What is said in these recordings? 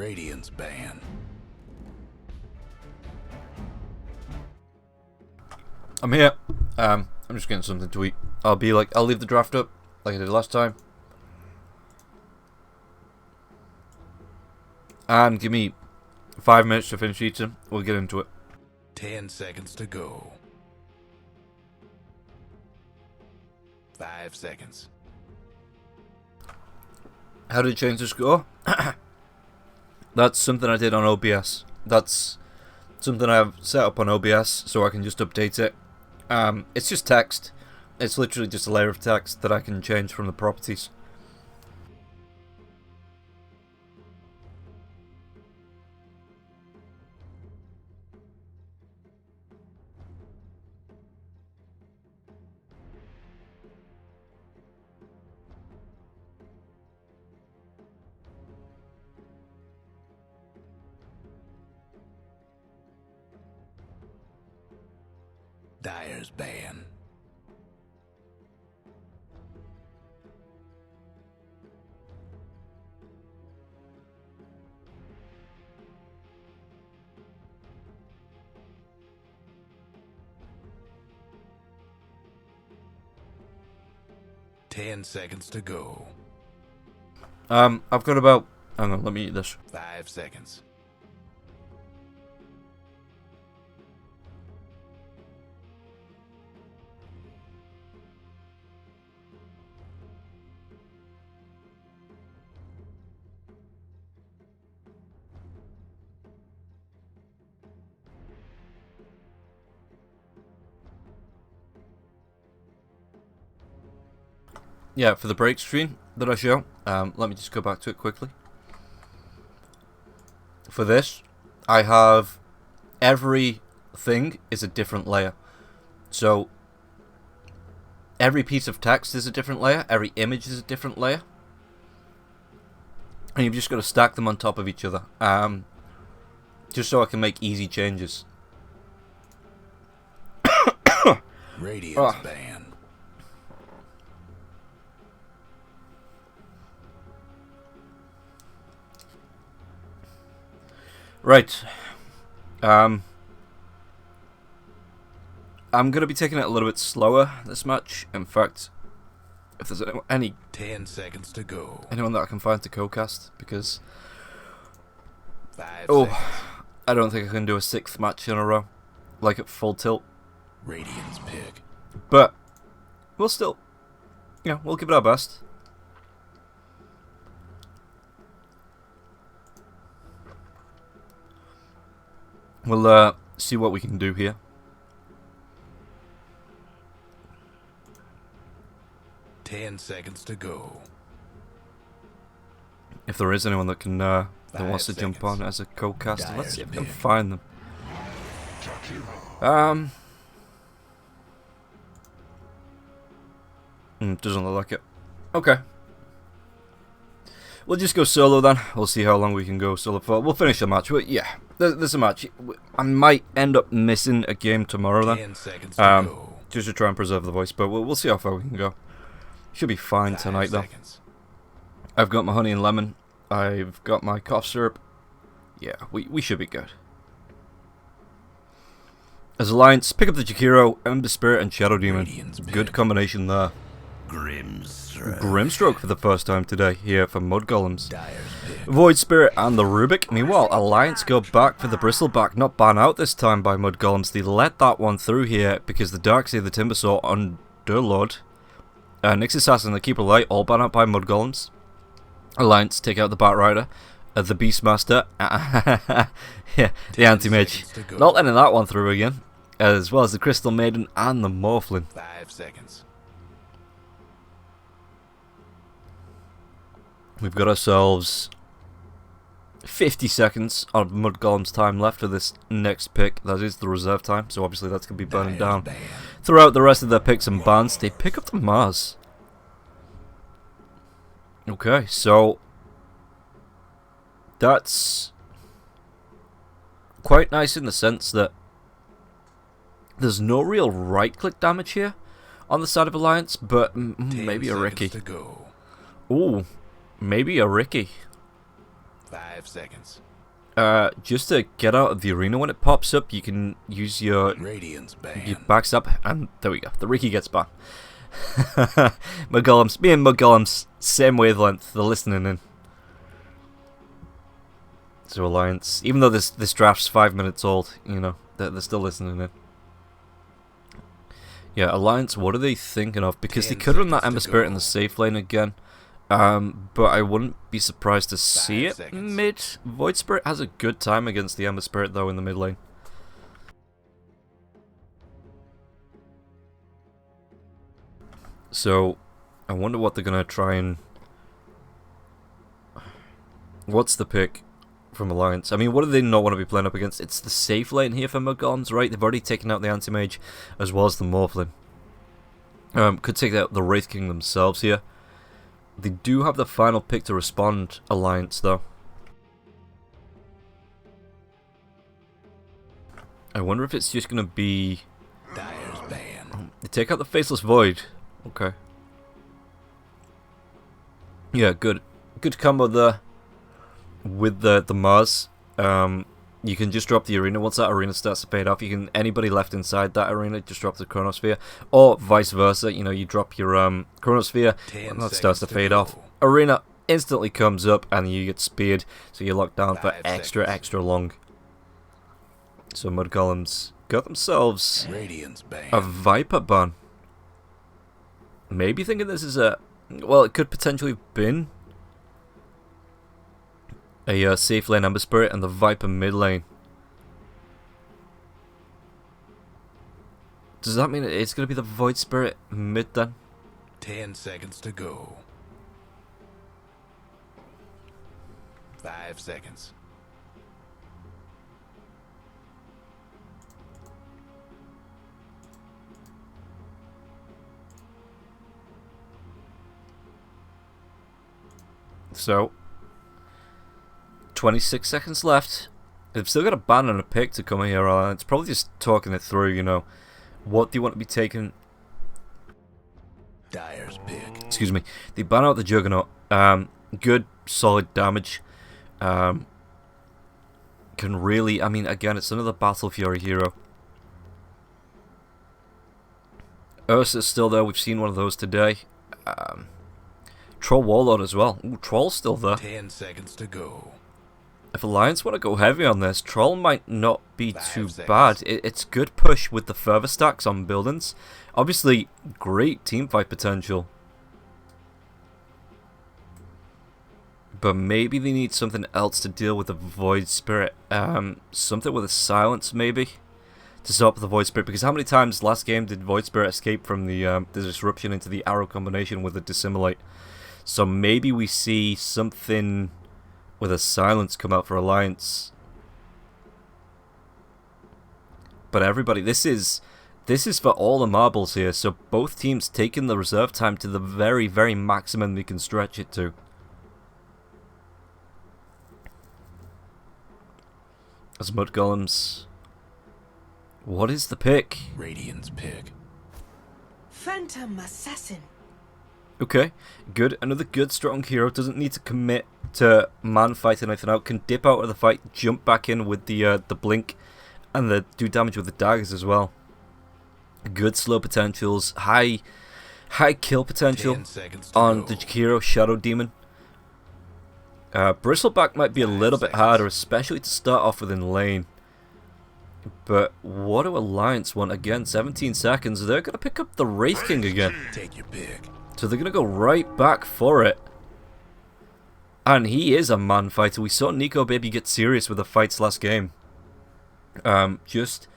Radiance ban. I'm here. I'm just getting something to eat. I'll leave the draft up like I did last time. And give me 5 minutes to finish eating. We'll get into it. 10 seconds to go. 5 seconds. How did it change the score? That's something I did on OBS. That's something I've set up on OBS so I can just update it. It's just text. It's literally just a layer of text that I can change from the properties. Dyer's ban. Ten seconds to go. I've got about... Hang on, let me eat this. 5 seconds. Yeah, for the break screen that I show, let me just go back to it quickly. For this, I have every thing is a different layer. So, every piece of text is a different layer, every image is a different layer. And you've just got to stack them on top of each other. Just so I can make easy changes. Radiance ban. Right. I'm going to be taking it a little bit slower this match. In fact, if there's any 10 seconds to go. Anyone that I can find to co-cast, because 5 seconds. I don't think I can do a 6th match in a row, like at full tilt. Radiance pick. But we'll still, we'll give it our best. We'll see what we can do here. 10 seconds to go. If there is anyone that can that 5 wants to jump seconds. on as a co-caster, let's see if we can pick. find them. Doesn't look like it. Okay. We'll just go solo then. We'll see how long we can go solo for. We'll finish the match. Yeah, there's a match. I might end up missing a game tomorrow then. 10 seconds to go. Just to try and preserve the voice, but we'll see how far we can go. Should be fine 5 tonight though. seconds. I've got my honey and lemon. I've got my cough syrup. Yeah, we should be good. As Alliance, pick up the Jakiro, Ember Spirit, and Shadow Demon. Radiance Good pick. combination there. Grimstroke for the first time today here for Mudgolems. Dyer's pick. Void Spirit and the Rubik. Meanwhile, Alliance go back for the Bristleback, not ban out this time by Mudgolems. They let that one through here because the Darkseer, the Timbersaw, Underlord, Nyx Assassin, the Keeper Light, all ban out by Mudgolems. Alliance take out the Batrider, the Beastmaster, yeah, the Anti-Mage. seconds to go. Not letting that one through again, as well as the Crystal Maiden and the Morphlin. 5 seconds. We've got ourselves 50 seconds of Mudgolem's time left for this next pick. That is the reserve time, so obviously that's going to be burning down. Dyer's ban. Throughout the rest of their picks and bans, they pick up the Mars. Okay, so that's quite nice in the sense that there's no real right-click damage here on the side of Alliance, but 10 maybe a seconds Ricky. to go. Ooh, maybe a Ricky. 5 seconds. Just to get out of the arena when it pops up, you can use your Radiance ban. backs up, and there we go. The Riki gets banned. Mudgolems, me and Mudgolems, same wavelength. They're listening in. So Alliance, even though this draft's 5 minutes old, you know, they're still listening in. Yeah, Alliance, what are they thinking of? Because they could run that Ember Spirit in the safe lane again. But I wouldn't be surprised to see it mid. Void Spirit has a good time against the Ember Spirit, though, in the mid lane. So, I wonder what they're going to try and... What's the pick from Alliance? I mean, what do they not want to be playing up against? It's the safe lane here for Mudgolems, right? They've already taken out the Anti-Mage as well as the Morphling. Could take out the Wraith King themselves here. They do have the final pick to respond, Alliance, though. I wonder if it's just going to be... Dire's ban. They take out the Faceless Void. Okay. Yeah, good. Good combo there with the Mars. You can just drop the arena. Once that arena starts to fade off, you can, anybody left inside that arena, just drop the Chronosphere. Or vice versa, you know, you drop your Chronosphere, and that starts to fade off. Arena instantly comes up, and you get speared, so you're locked down for extra long. So Mudgolems got themselves a Viper ban. Maybe thinking this is a... Well, it could potentially have been a safe lane Ember Spirit and the Viper mid lane. Does that mean it's going to be the Void Spirit mid then? 10 seconds to go. 5 seconds. So, 26 seconds left. They've still got a ban and a pick to come here. It's probably just talking it through, you know. What do you want to be taking? Dire's pick. Excuse me. They ban out the Juggernaut. Good, solid damage. Can really... I mean, again, it's another Battle Fury hero. Ursa's still there. We've seen one of those today. Troll Warlord as well. Ooh, Troll's still there. 10 seconds to go. If Alliance want to go heavy on this, Troll might not be too bad. It's good push with the further stacks on buildings. Obviously, great teamfight potential. But maybe they need something else to deal with the Void Spirit. Something with a silence, maybe, to stop the Void Spirit. Because how many times last game did Void Spirit escape from the disruption into the arrow combination with the dissimulate? So maybe we see something with a silence come out for Alliance. But everybody, this is for all the marbles here. So both teams taking the reserve time to the very, very maximum we can stretch it to. As Mudgolems, what is the pick? Radiant's pick. Phantom Assassin. Okay, good. Another good, strong hero. Doesn't need to commit to man fighting anything out. Can dip out of the fight, jump back in with the blink, and do damage with the daggers as well. Good slow potentials, high kill potential on the Jakiro Shadow Demon. Bristleback might be a little bit harder, especially to start off with in lane. But what do Alliance want? Again, 17 seconds. They're going to pick up the Wraith King again. Take your pick. So they're going to go right back for it. And he is a man fighter. We saw Nico Baby get serious with the fights last game. Just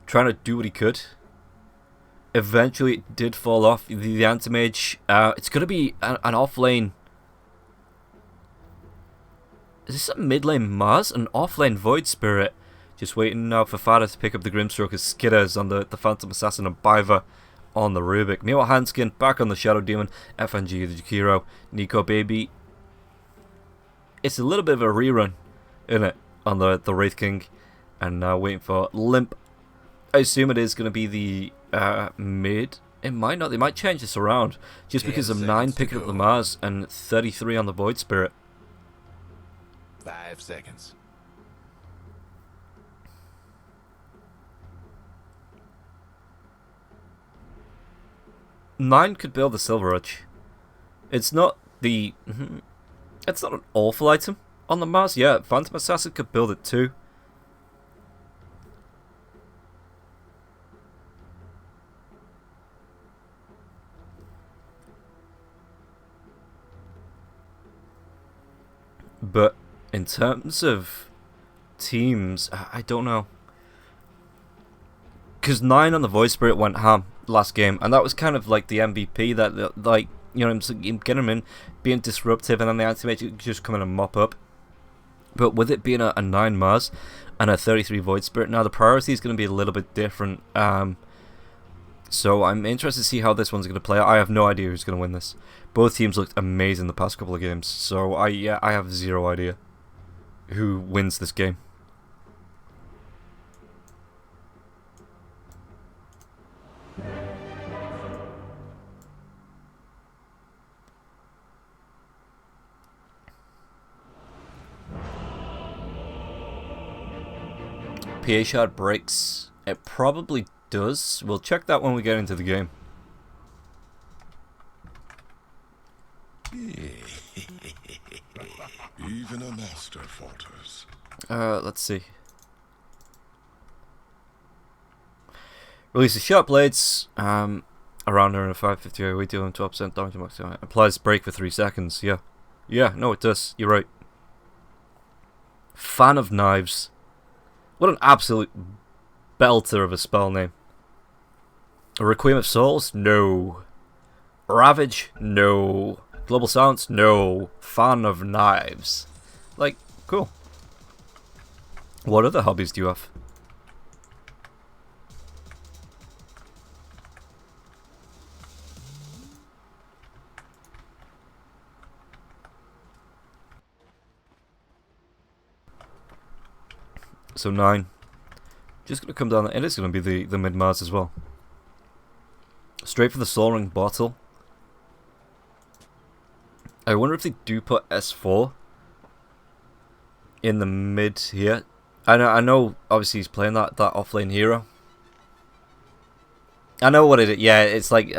trying to do what he could. Eventually it did fall off. The Anti-Mage. It's going to be an off-lane. Is this a mid-lane Mars? An off-lane Void Spirit. Just waiting now for Fada to pick up the Grimstroke as Skidders on the Phantom Assassin and Biver on the Rubik. Meanwhile, Handskin back on the Shadow Demon. FNG the Jakiro. Nico Baby. It's a little bit of a rerun, isn't it? On the Wraith King. And now waiting for Limp. I assume it is going to be the mid. It might not. They might change this around. Just because of 9 picking up the Mars and 33 on the Void Spirit. 5 seconds. Nine could build the Silver Edge. It's not the... It's not an awful item on the Mars. Yeah, Phantom Assassin could build it too. But in terms of teams, I don't know. Because 9 on the Void Spirit went ham last game, and that was kind of like the MVP that, like, you know, getting him in, being disruptive, and then the anti-mage just come in and mop up. But with it being a 9 Mars and a 33 Void Spirit, now the priority is going to be a little bit different. So I'm interested to see how this one's going to play out. I have no idea who's going to win this. Both teams looked amazing the past couple of games, so I have zero idea who wins this game. PA shard breaks. It probably does. We'll check that when we get into the game. Even a master falters. Let's see. Releases sharp blades. Around her in a 550 AoE, dealing 12% damage max. Applies break for 3 seconds. Yeah. Yeah, no, it does. You're right. Fan of Knives. What an absolute belter of a spell name. A Requiem of Souls? No. Ravage? No. Global Silence? No. Fan of Knives. Like, cool. What other hobbies do you have? So 9. Just going to come down. It is going to be the mid-Mars as well. Straight for the Soul Ring bottle. I wonder if they do put S4 in the mid here. I know obviously he's playing that offlane hero. I know what it is. Yeah, it's like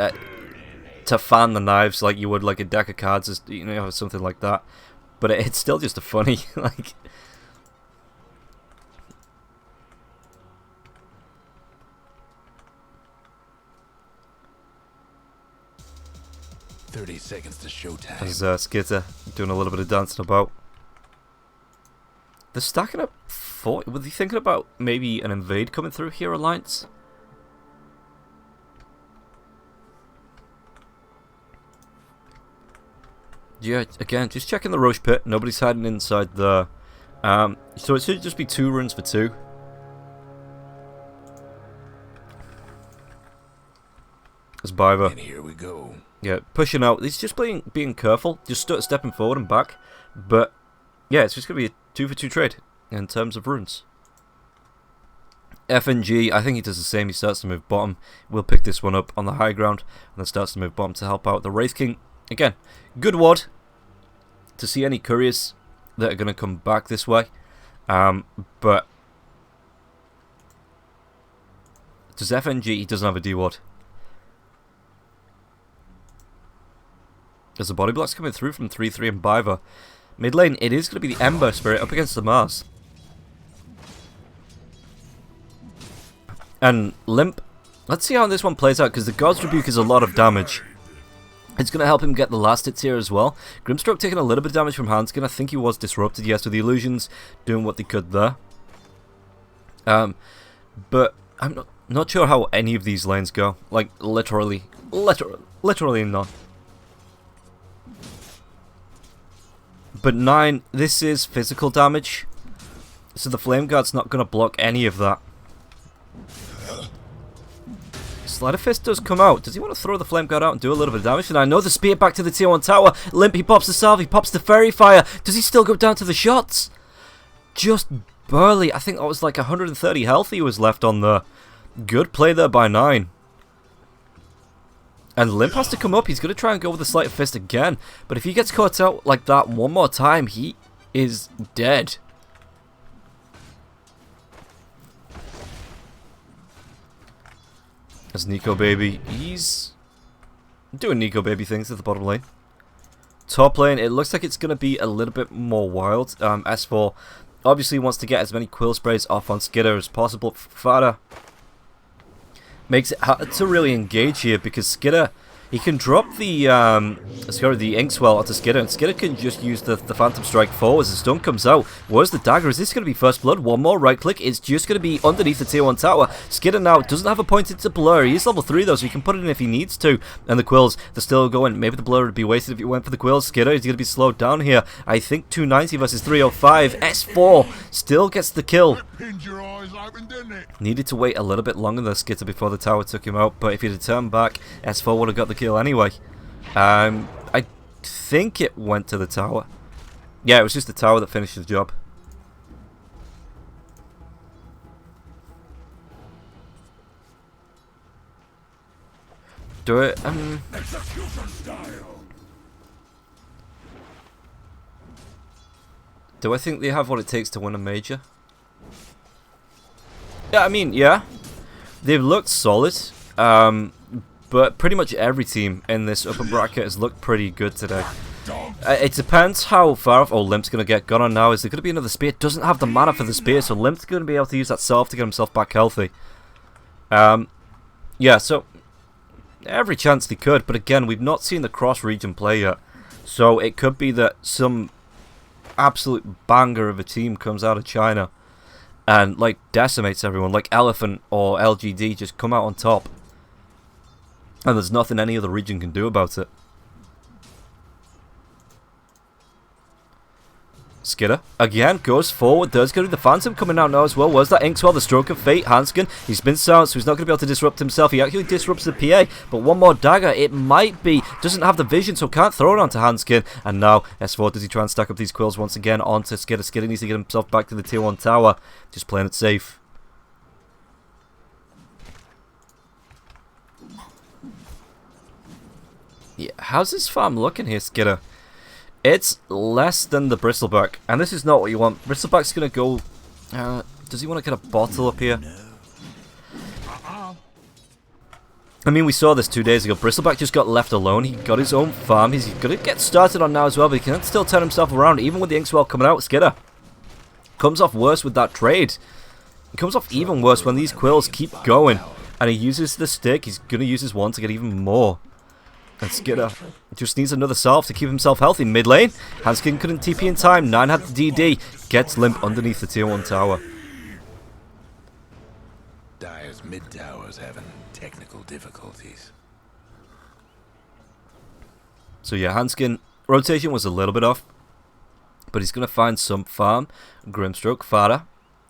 to fan the knives like you would like a deck of cards, you know, something like that. But it's still just a funny, like... 30 seconds to showtime. As Skitter doing a little bit of dancing about. They're stacking up 40. Were they thinking about maybe an invade coming through here, Alliance? Yeah, again, just checking the Roche pit. Nobody's hiding inside there. So it should just be 2 runs for 2. As Biver. And here we go. Yeah, pushing out. He's just being careful, just stepping forward and back. But yeah, it's just gonna be a 2 for 2 trade in terms of runes. FNG, I think he does the same. He starts to move bottom. We'll pick this one up on the high ground, and then starts to move bottom to help out the Wraith King. Again, good ward to see any couriers that are gonna come back this way. But does FNG? He doesn't have a D ward. There's a body blocks coming through from 3-3 and Biver. Mid lane, it is going to be the Ember Spirit up against the Mars. And Limp, let's see how this one plays out, because the God's Rebuke is a lot of damage. It's going to help him get the last hits here as well. Grimstroke taking a little bit of damage from Handskin. I think he was disrupted, yes, with the illusions, doing what they could there. But I'm not sure how any of these lanes go. Like, literally none. But 9, this is physical damage, so the Flame Guard's not going to block any of that. Sleight of Fist does come out. Does he want to throw the Flame Guard out and do a little bit of damage? And I know the spear back to the tier 1 tower. Limp, he pops the salve, he pops the Fairy Fire. Does he still go down to the shots? Just barely. I think that was like 130 health he was left on there. Good play there by 9. And Limp has to come up. He's going to try and go with the Sleight of Fist again. But if he gets caught out like that one more time, he is dead. As Nico Baby, he's doing Nico Baby things at the bottom lane. Top lane, it looks like it's going to be a little bit more wild. S4 obviously wants to get as many quill sprays off on Skidder as possible. Fada makes it hard to really engage here because Skidder, he can drop the Inkswell onto Skidder, and Skidder can just use the Phantom Strike forward as the stun comes out. Where's the dagger? Is this going to be first blood? One more right click. It's just going to be underneath the tier 1 tower. Skidder now doesn't have a point into blur. He is level 3 though, so he can put it in if he needs to. And the quills, they're still going. Maybe the blur would be wasted if he went for the quills. Skidder is going to be slowed down here. I think 290 versus 305. S4 still gets the kill. Needed to wait a little bit longer than Skidder before the tower took him out, but if he'd have turned back, S4 would have got the kill anyway. I think it went to the tower. Yeah, it was just the tower that finished the job. Do it. Do I think they have what it takes to win a major? Yeah, I mean, yeah. They've looked solid. But pretty much every team in this upper bracket has looked pretty good today. It depends how far off. Oh, Limp's going to get gone on now. Is there going to be another spear? Doesn't have the mana for the spear, so Limp's going to be able to use that self to get himself back healthy. Yeah, so every chance they could, but again, we've not seen the cross-region play yet. So it could be that some absolute banger of a team comes out of China and like decimates everyone, like Elephant or LGD just come out on top. And there's nothing any other region can do about it. Skidder, again, goes forward. There's going to be the Phantom coming out now as well. Where's that Inkswell? The Stroke of Fate. Hanskin, he's been silenced, so he's not going to be able to disrupt himself. He actually disrupts the PA, but one more dagger. It might be. Doesn't have the vision, so can't throw it onto Hanskin. And now, S4, does he try and stack up these quills once again onto Skidder? Skidder needs to get himself back to the tier 1 tower. Just playing it safe. Yeah, how's this farm looking here, Skidder? It's less than the Bristleback, and this is not what you want. Bristleback's gonna go... does he want to get a bottle up here? I mean, we saw this 2 days ago. Bristleback just got left alone. He got his own farm. He's gonna get started on now as well, but he can still turn himself around, even with the Inkswell coming out. Skidder comes off worse with that trade. It comes off even worse when these quills keep going, and he uses the stick. He's gonna use his one to get even more. And Skidder just needs another salve to keep himself healthy. Mid lane, Hanskin couldn't TP in time. 9 had the DD. Gets Limp underneath the tier 1 tower. Dire's mid tower's having technical difficulties. So yeah, Hanskin, rotation was a little bit off, but he's going to find some farm. Grimstroke, Fada,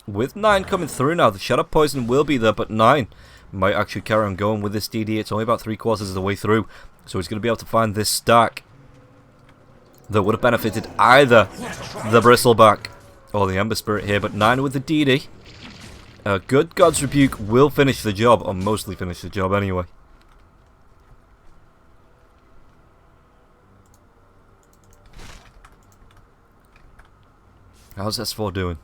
with 9 coming through now. The Shadow Poison will be there, but 9 might actually carry on going with this DD. It's only about 3/4 of the way through. So he's going to be able to find this stack that would have benefited either the Bristleback or the Ember Spirit here. But 9 with the DD. Good God's Rebuke will finish the job, or mostly finish the job anyway. How's S4 doing?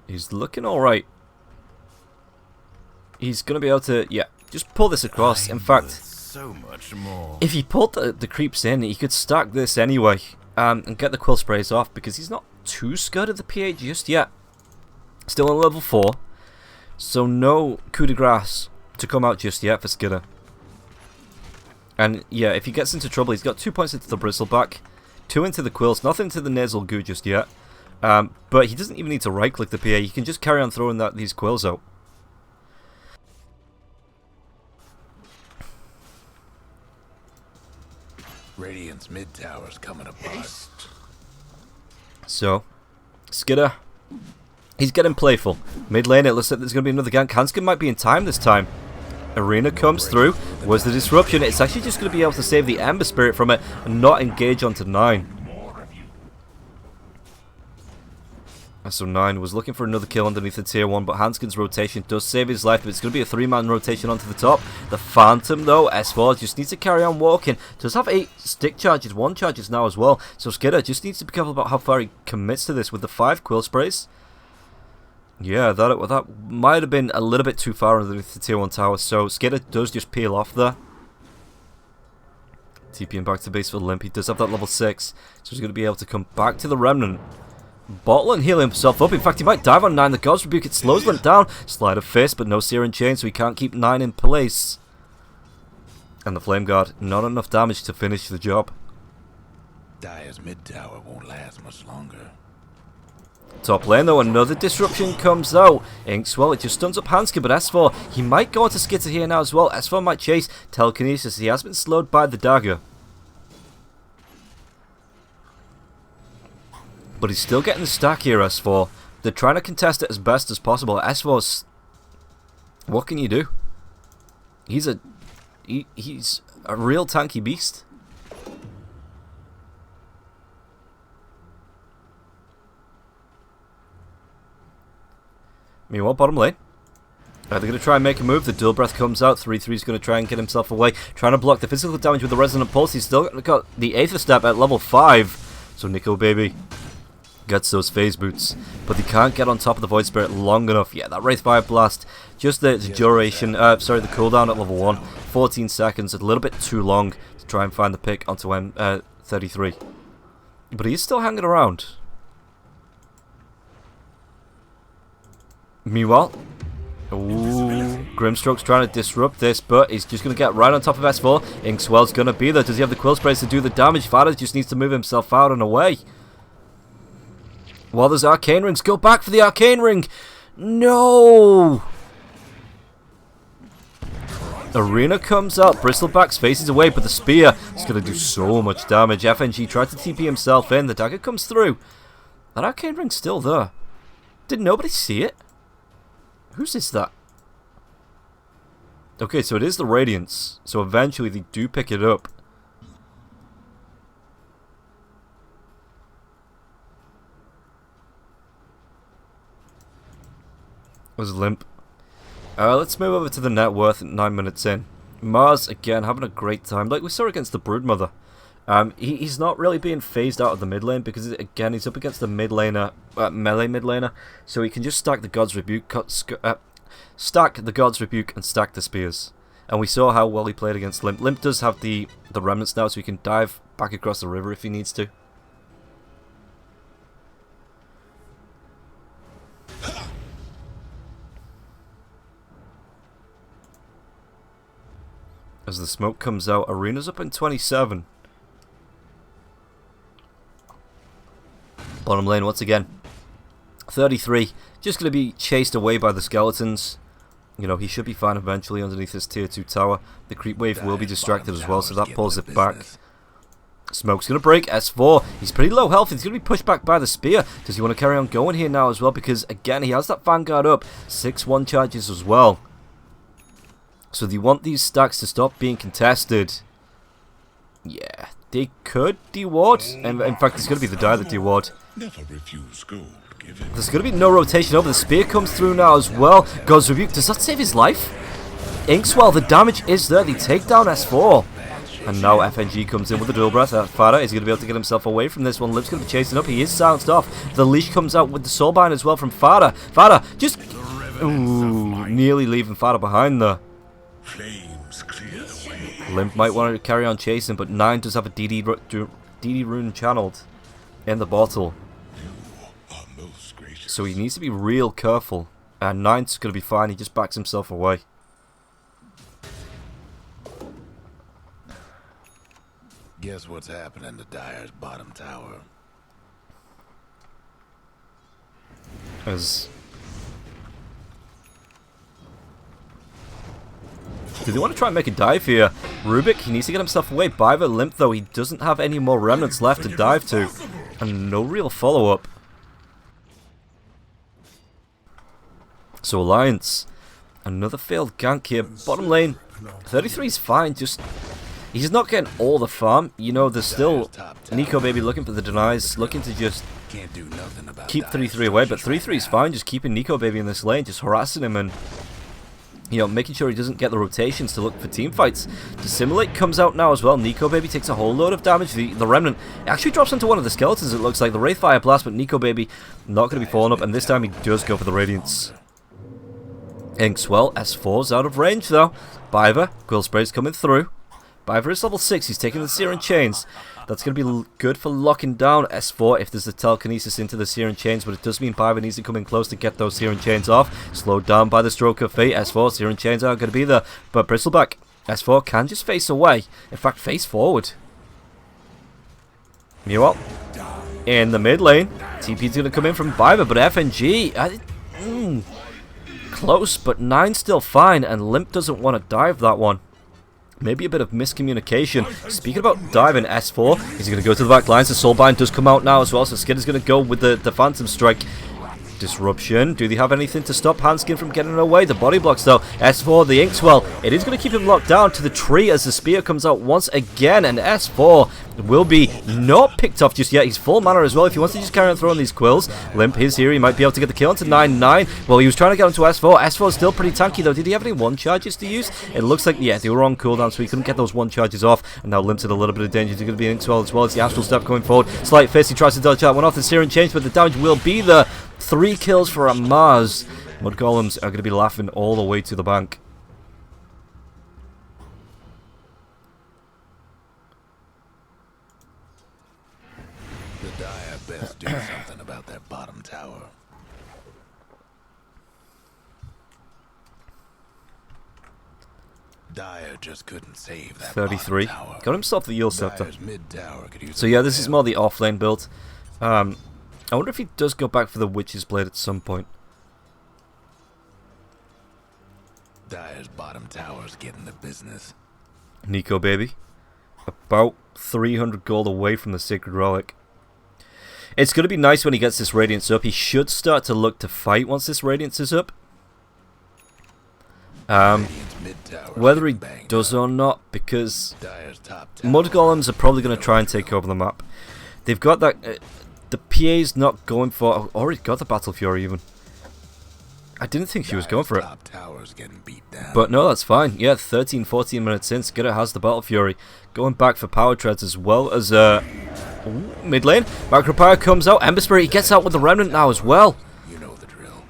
He's looking alright. He's going to be able to, yeah, just pull this across. In fact, so much more. if he pulled the creeps in, he could stack this anyway and get the quill sprays off because he's not too scared of the PA just yet. Still on level 4, so no coup de grace to come out just yet for Skidder. And yeah, if he gets into trouble, he's got 2 points into the Bristleback, 2 into the quills, nothing into the nasal goo just yet. But he doesn't even need to right click the PA, he can just carry on throwing these quills out. Radiant's mid tower's coming apart. So, Skidder, he's getting playful. Mid lane, it looks like there's going to be another gank. Hanskin might be in time this time. Arena comes through. Where's the disruption? It's actually just going to be able to save the Ember Spirit from it and not engage onto 9. So 9 was looking for another kill underneath the tier 1, but Hanskin's rotation does save his life. But it's going to be a 3-man rotation onto the top. The Phantom, though, S4 just needs to carry on walking. Does have 8 stick charges, 1 charges now as well. So Skidder just needs to be careful about how far he commits to this with the 5 quill sprays. Yeah, that might have been a little bit too far underneath the tier 1 tower. So Skidder does just peel off there. TPing back to base for Limp. He does have that level 6. So he's going to be able to come back to the Remnant. Bottle and heal himself up. In fact, he might dive on 9. The God's Rebuke, it slows Limp down. Slide of Fist, but no Searing Chain, so he can't keep 9 in place. And the Flame Guard, not enough damage to finish the job. Dire's mid tower won't last much longer. Top lane, though, another disruption comes out. Inkswell, it just stuns up Hanskin, but S4, he might go into Skitter here now as well. S4 might chase Telekinesis. He has been slowed by the dagger. But he's still getting the stack here, S4. They're trying to contest it as best as possible. S4's... What can you do? He's a real tanky beast. Meanwhile, bottom lane. They're going to try and make a move. The Dual Breath comes out. 3-3 is going to try and get himself away. Trying to block the physical damage with the Resonant Pulse. He's still got the Aether Step at level 5. So Nico, baby, gets those phase boots, but he can't get on top of the Void Spirit long enough. Yeah, that Wraith Fire Blast, just the duration, the cooldown at level 1, 14 seconds, a little bit too long to try and find the pick onto M33. But he is still hanging around. Meanwhile, Grimstroke's trying to disrupt this, but he's just going to get right on top of S4. Inkswell's going to be there. Does he have the Quill Sprays to do the damage? Fada just needs to move himself out and away. While there's Arcane Rings, go back for the Arcane Ring! No! Arena comes out, Bristleback's faces away, but the Spear is going to do so much damage. FNG tried to TP himself in, the dagger comes through. That Arcane Ring's still there. Did nobody see it? Whose is that? Okay, so it is the Radiance, so eventually they do pick it up. Was Limp. Let's move over to the net worth at 9 minutes in. Mars, again, having a great time. Like we saw against the Broodmother. He's not really being phased out of the mid lane because, again, he's up against the mid laner, melee mid laner. So he can just stack the God's Rebuke, stack the God's Rebuke and stack the Spears. And we saw how well he played against Limp. Limp does have the Remnants now, so he can dive back across the river if he needs to. As the smoke comes out, Arena's up in 27. Bottom lane once again. 33. Just going to be chased away by the skeletons. You know, he should be fine eventually underneath this tier 2 tower. The creep wave will be distracted as well, so that pulls it back. Smoke's going to break. S4. He's pretty low health. He's going to be pushed back by the spear. Does he want to carry on going here now as well? Because, again, he has that Vanguard up. 6-1 charges as well. So they want these stacks to stop being contested. Yeah, they could deward. And in fact, it's going to be the die that deward. Never refuse gold given. There's going to be no rotation over. The spear comes through now as well. God's Rebuke. Does that save his life? Inkswell, the damage is there. They take down S4. And now FNG comes in with the dual breath. Fada is going to be able to get himself away from this one. Liv's going to be chasing up. He is silenced off. The leash comes out with the soulbind as well from Fada. Fada just... Ooh, nearly leaving Fada behind there. Flames clear the way. Limp might want to carry on chasing, but 9 does have a DD rune channeled in the bottle. You are most gracious. So he needs to be real careful. And 9's going to be fine. He just backs himself away. Guess what's happening to Dire's bottom tower? As... Do they want to try and make a dive here? Rubik, he needs to get himself away. Biver, Limp, though, he doesn't have any more remnants left to dive to. And no real follow-up. So Alliance, another failed gank here. Bottom lane, 33 is fine, just He's not getting all the farm. You know, there's still Nico Baby looking for the denies, looking to just Can't do nothing about keep Dyer's 3-3 away. But struggles 3-3 right is now. fine, just keeping Nico Baby in this lane, just harassing him and, you know, making sure he doesn't get the rotations to look for team fights. Dissimulate comes out now as well. Nico Baby takes a whole load of damage. The Remnant actually drops into one of the skeletons, it looks like. The Wraithfire Blast, but Nico Baby not going to be falling up, and this time he does go for the Radiance. Inkswell, S4's out of range though. Biver, Quill Spray's coming through. Biver is level 6, he's taking the Searing Chains. That's going to be good for locking down S4 if there's a telekinesis into the Searing Chains, but it does mean Biver needs to come in close to get those Searing Chains off. Slowed down by the Stroke of Fate. S4, Searing Chains aren't going to be there, but Bristleback, S4 can just face away. In fact, face forward. Meanwhile, in the mid lane, TP's going to come in from Biver, but FNG, close, but 9 still fine, and Limp doesn't want to dive that one. Maybe a bit of miscommunication. Speaking about diving, S4, he's going to go to the back lines. The Soulbind does come out now as well, so Skid is going to go with the Phantom Strike. Disruption. Do they have anything to stop Hanskin from getting away? The body blocks though. S4, the Inkswell. It is going to keep him locked down to the tree as the spear comes out once again, and S4 will be not picked off just yet. He's full mana as well. If he wants to just carry on throwing these quills, Limp is here. He might be able to get the kill into 9-9. Well, he was trying to get onto S4. S4 is still pretty tanky though. Did he have any one charges to use? It looks like, yeah, they were on cooldown, so he couldn't get those one charges off. And now Limp's in a little bit of danger. He's going to be Inkswell as well as the Astral Step going forward. Slight Fist. He tries to dodge that one off. The Searing Change, but the damage will be there. 3 kills for a Mars. Mudgolems are going to be laughing all the way to the bank. The Dire best do something about that bottom tower. Dire just couldn't save that 33. bottom tower. Got himself the Yule Scepter. Dire's mid tower could use So a yeah, little this is help. more the offlane build. I wonder if he does go back for the Witch's Blade at some point. Dire's bottom tower's getting the business. Nico Baby, about 300 gold away from the Sacred Relic. It's going to be nice when he gets this Radiance up. He should start to look to fight once this Radiance is up. Radiant's mid tower Whether he banged does up. or not, because Dire's top tower. Mudgolems are probably going to try and take over the map. They've got that... the PA's not going for... already got the Battle Fury even. I didn't think she was going for it. Top tower's getting beat down. But no, that's fine. Yeah, 13, 14 minutes in, Skidder has the Battle Fury. Going back for Power Treads as well as... mid lane. Macropyre comes out. Ember Spirit, he gets out with the Remnant now as well. You know the drill.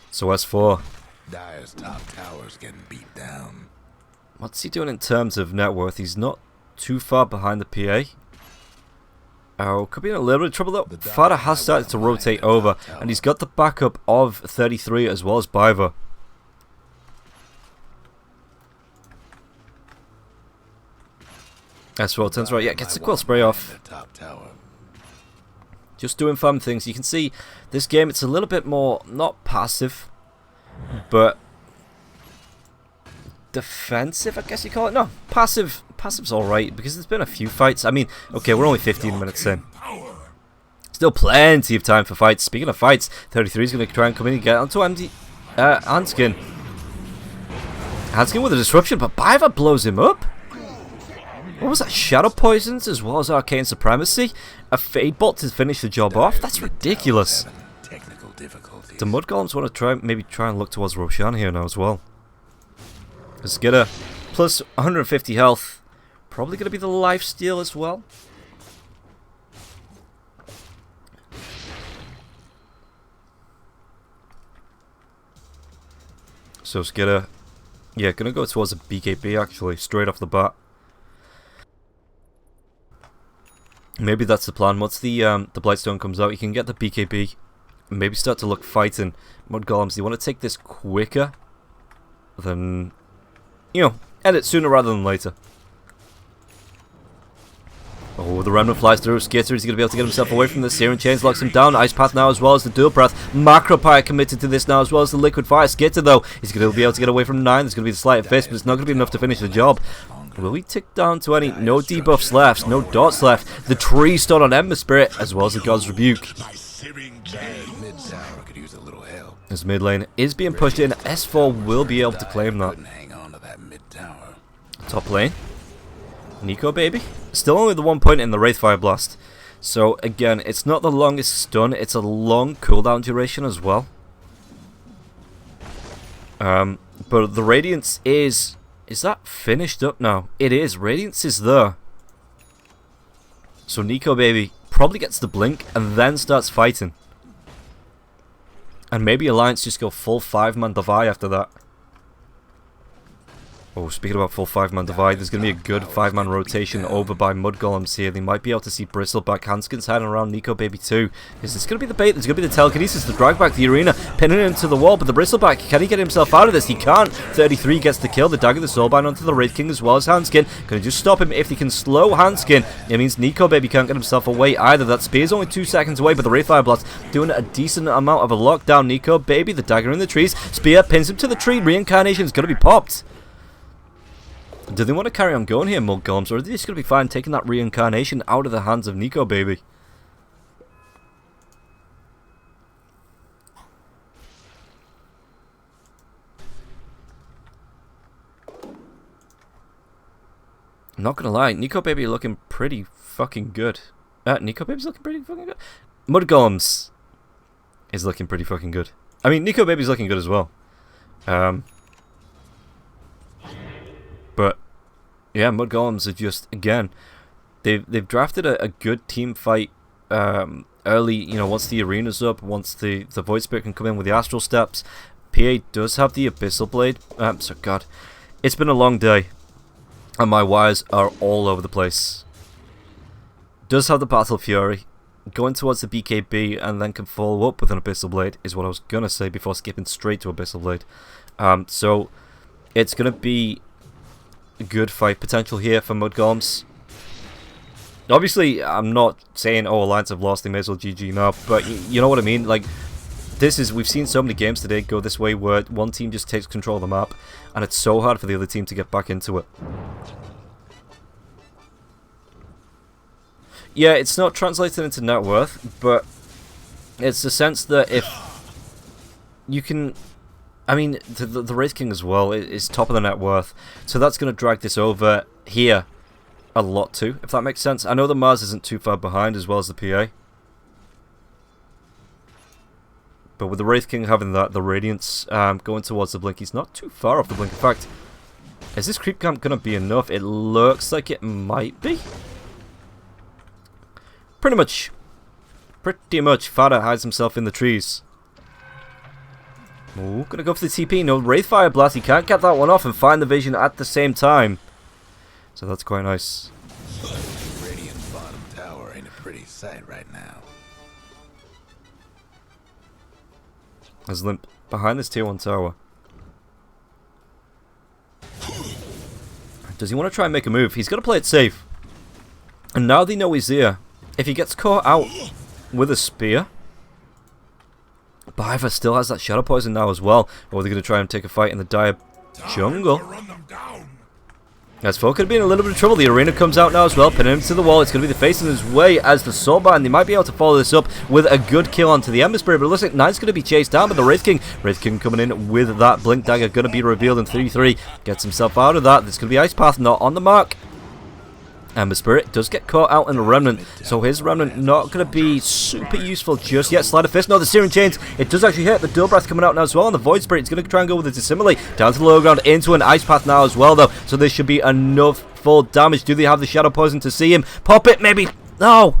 So S4. Dire's top tower's getting beat down. What's he doing in terms of net worth? He's not too far behind the PA. Oh, could be in a little bit of trouble though. Fada has started to rotate over, and he's got the backup of 33 as well as Biver. S4 turns right, yeah, gets the Quill Spray off. The top tower. Just doing fun things. You can see this game, it's a little bit more, not passive, but defensive, I guess you call it. No, passive. Passive's alright, because there's been a few fights. I mean, okay, we're only 15 minutes in. Still plenty of time for fights. Speaking of fights, 33 is going to try and come in and get onto empty Hanskin. Hanskin with a disruption, but Biver blows him up. What was that? Shadow Poisons as well as Arcane Supremacy? A Fade Bolt to finish the job off? That's ridiculous. Technical difficulties. The Mudgolems want to maybe try and look towards Roshan here now as well. Let's get a plus 150 health. Probably going to be the lifesteal as well. So Skidder, yeah, going to go towards a BKB actually, straight off the bat. Maybe that's the plan. Once the Blightstone comes out, you can get the BKB. Maybe start to look fighting. Mudgolems, you want to take this quicker than, you know, end it sooner rather than later. Oh, the Remnant flies through. Skitter is going to be able to get himself away from the Searing Chains, locks him down. Ice Path now as well as the Dual Breath. Macropyre committed to this now as well as the Liquid Fire. Skitter though, he's going to be able to get away from 9. There's going to be the Sleight of Fist, but it's not going to be enough to finish the job. Will we tick down to any? No debuffs left, no dots left. The Tree Stone on Ember Spirit as well as the God's Rebuke. My searing Dire's mid tower could use a little help. As mid lane is being pushed in, S4 will be able to claim that. Couldn't hang on to that mid tower. Top lane. Nico, baby. Still only the 1 point in the Wraithfire Blast. So, again, it's not the longest stun. It's a long cooldown duration as well. But the Radiance is... Is that finished up now? It is. Radiance is there. So Nico, baby, probably gets the blink and then starts fighting. And maybe Alliance just go full 5-man Divide after that. Oh, speaking about full 5-man Divide, there's going to be a good 5-man rotation over by Mudgolems here. They might be able to see Bristleback. Hanskin's hiding around Nico Baby too. Is this going to be the bait? There's going to be the telekinesis to drag back the arena, pinning him to the wall. But the Bristleback, can he get himself out of this? He can't. 33 gets the kill. The dagger, the soulbind onto the Wraith King as well as Hanskin. Going to just stop him. If they can slow Hanskin, it means Nico Baby can't get himself away either. That spear's only 2 seconds away, but the Wraithfire Blast doing a decent amount of a lockdown. Nico Baby, the dagger in the trees. Spear pins him to the tree. Reincarnation is going to be popped. Do they want to carry on going here, Mudgolems, or are they just going to be fine taking that reincarnation out of the hands of Nico Baby? I'm not going to lie, Nico Baby looking pretty fucking good. Nico Baby's looking pretty fucking good. Mudgolems is looking pretty fucking good. I mean, Nico Baby's looking good as well. But yeah, Mudgolems are just, again, they've drafted a good team fight early. You know, once the arena's up, once the Void Spirit can come in with the Astral Steps. PA does have the Abyssal Blade. So God, it's been a long day, and my wires are all over the place. Does have the Battle Fury, going towards the BKB, and then can follow up with an Abyssal Blade is what I was gonna say before skipping straight to Abyssal Blade. So it's gonna be good fight potential here for Mudgolems. Obviously, I'm not saying, oh, Alliance have lost, they may as well GG now, but you know what I mean? Like, we've seen so many games today go this way where one team just takes control of the map, and it's so hard for the other team to get back into it. Yeah, it's not translated into net worth, but it's the sense that if you can... I mean, the Wraith King as well is top of the net worth, so that's going to drag this over here a lot too, if that makes sense. I know the Mars isn't too far behind as well as the PA. But with the Wraith King having that, the Radiance going towards the Blink, he's not too far off the Blink. In fact, is this creep camp going to be enough? It looks like it might be. Pretty much. Fada hides himself in the trees. Ooh, gonna go for the TP. No, Wraithfire Blast. He can't get that one off and find the vision at the same time. So that's quite nice. Radiant's bottom tower ain't a pretty sight right now. There's Limp behind this tier 1 tower. Does he want to try and make a move? He's got to play it safe. And now they know he's here. If he gets caught out with a spear... Biva still has that Shadow Poison now as well. Or are they going to try and take a fight in the dire jungle? S4 could be in a little bit of trouble. The arena comes out now as well, pinning him to the wall. It's going to be the face in his way as the Soulbind. They might be able to follow this up with a good kill onto the Ember Spirit, but it looks like Knight's going to be chased down by the Wraith King. Wraith King coming in with that Blink Dagger, going to be revealed in 3-3. Gets himself out of that. There's going to be Ice Path, not on the mark. Ember Spirit does get caught out in a Remnant, so his Remnant not going to be super useful just yet. Slide of Fist, no, the Searing Chains, it does actually hit. The Dual Breath coming out now as well, and the Void Spirit is going to try and go with the Dissimilate. Down to the low ground, into an Ice Path now as well, though, so there should be enough full damage. Do they have the Shadow Poison to see him? Pop it, maybe? No!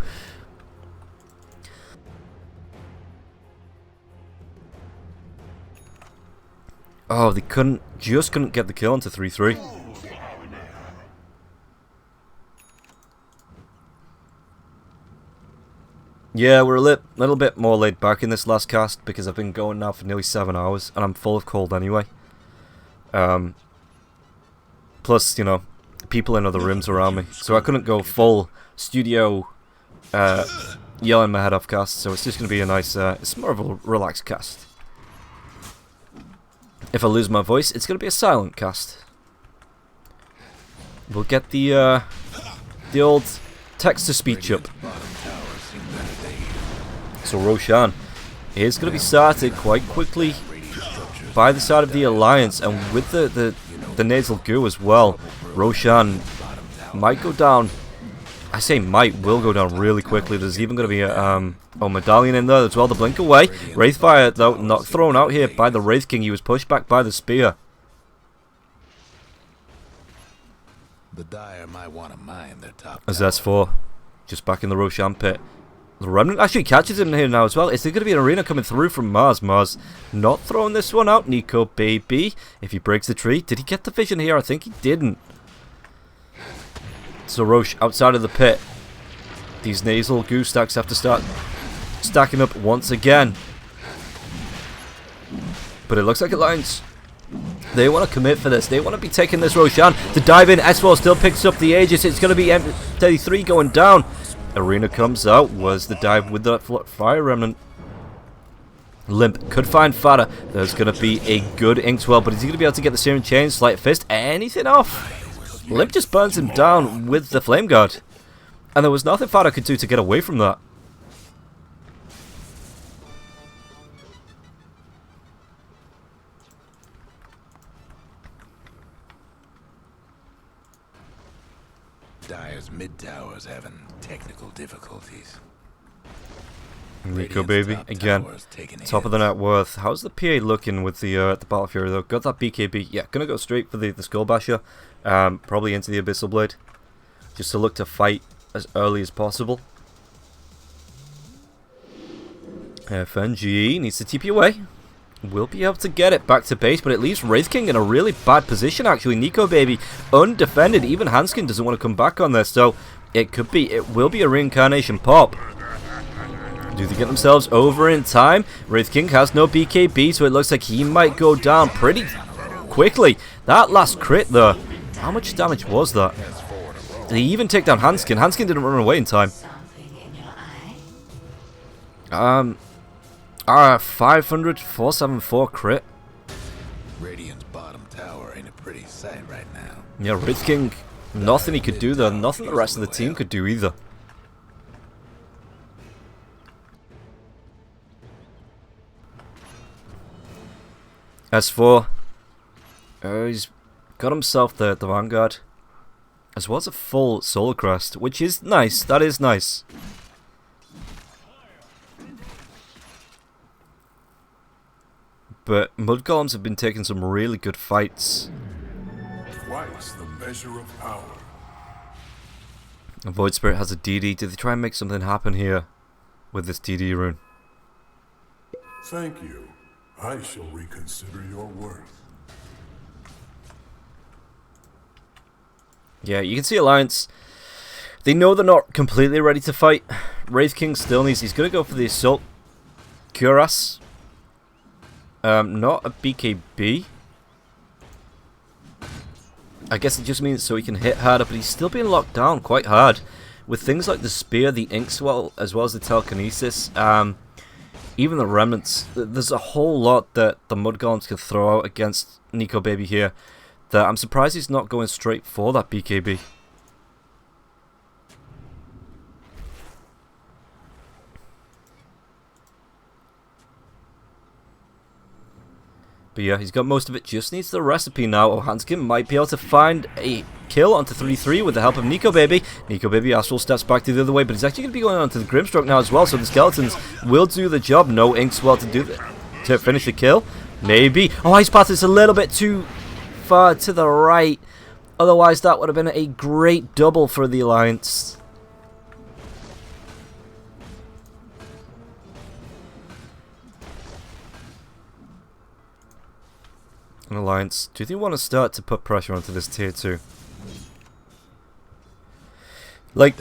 Oh, they just couldn't get the kill into 3-3. Yeah, we're a little bit more laid back in this last cast because I've been going now for nearly 7 hours and I'm full of cold anyway. Plus, you know, people in other rooms around me, so I couldn't go full studio yelling my head off cast, so it's just going to be a nice, it's more of a relaxed cast. If I lose my voice, it's going to be a silent cast. We'll get the old text-to-speech up. So Roshan is going to be started quite quickly by the side of the Alliance, and with the nasal goo as well. Roshan might go down. I say might, will go down really quickly. There's even going to be a medallion in there as well to blink away. Wraithfire, though, not thrown out here by the Wraith King. He was pushed back by the spear. The Dire might want to mine their top. As S4, just back in the Roshan pit. The Remnant actually catches him here now as well. Is there going to be an arena coming through from Mars? Mars not throwing this one out. Nico baby, if he breaks the tree. Did he get the vision here? I think he didn't. So Roche outside of the pit. These nasal goo stacks have to start stacking up once again. But it looks like Alliance, they want to commit for this. They want to be taking this Roshan to dive in. S4 still picks up the Aegis. It's going to be M33 going down. Arena comes out. Was the dive with the fire remnant. Limp could find Fada. There's going to be a good Inkswell, but is he going to be able to get the Searing Chain, Sleight Fist, anything off? Limp just burns him down with the Flame Guard. And there was nothing Fada could do to get away from that. Dire's mid tower's having technical difficulties. Nico baby again, top of the net worth. How's the PA looking with the Battle Fury though? Got that BKB. Yeah, gonna go straight for the Skull Basher. Probably into the Abyssal Blade, just to look to fight as early as possible. FNG needs to TP away. Will be able to get it back to base, but it leaves Wraith King in a really bad position actually. Nico baby undefended. Even Hanskin doesn't want to come back on this, so it will be a reincarnation pop. Do they get themselves over in time? Wraith King has no BKB, so it looks like he might go down pretty quickly. That last crit though, how much damage was that? Did he even take down Hanskin? Hanskin didn't run away in time. 500, 474 crit. Radiant's bottom tower ain't a pretty sight right now. Yeah, Wraith King, nothing he could do there. Nothing the rest of the team could do either. S4, he's got himself the Vanguard, as well as a full Solar Crest, which is nice. That is nice. But Mudgolems have been taking some really good fights. Twice the measure of power. And Void Spirit has a DD. Did they try and make something happen here with this DD rune? Thank you. I shall reconsider your worth. Yeah, you can see Alliance. They know they're not completely ready to fight. Wraith King still needs. He's going to go for the Assault Cuirass. Not a BKB. I guess it just means so he can hit harder, but he's still being locked down quite hard. With things like the Spear, the Inkswell, as well as the Telekinesis, even the Remnants. There's a whole lot that the Mudgolems can throw out against Nico baby here, that I'm surprised he's not going straight for that BKB. But yeah, he's got most of it, just needs the recipe now. Oh, Hanskin might be able to find a kill onto 3-3 with the help of Nico baby. Nico baby Astral steps back to the other way, but he's actually going to be going on to the Grimstroke now as well, so the Skeletons will do the job. No Inkswell to finish the kill. Maybe. Oh, Ice Path is a little bit too far to the right. Otherwise, that would have been a great double for the Alliance. An Alliance, do they want to start to put pressure onto this tier 2? Like,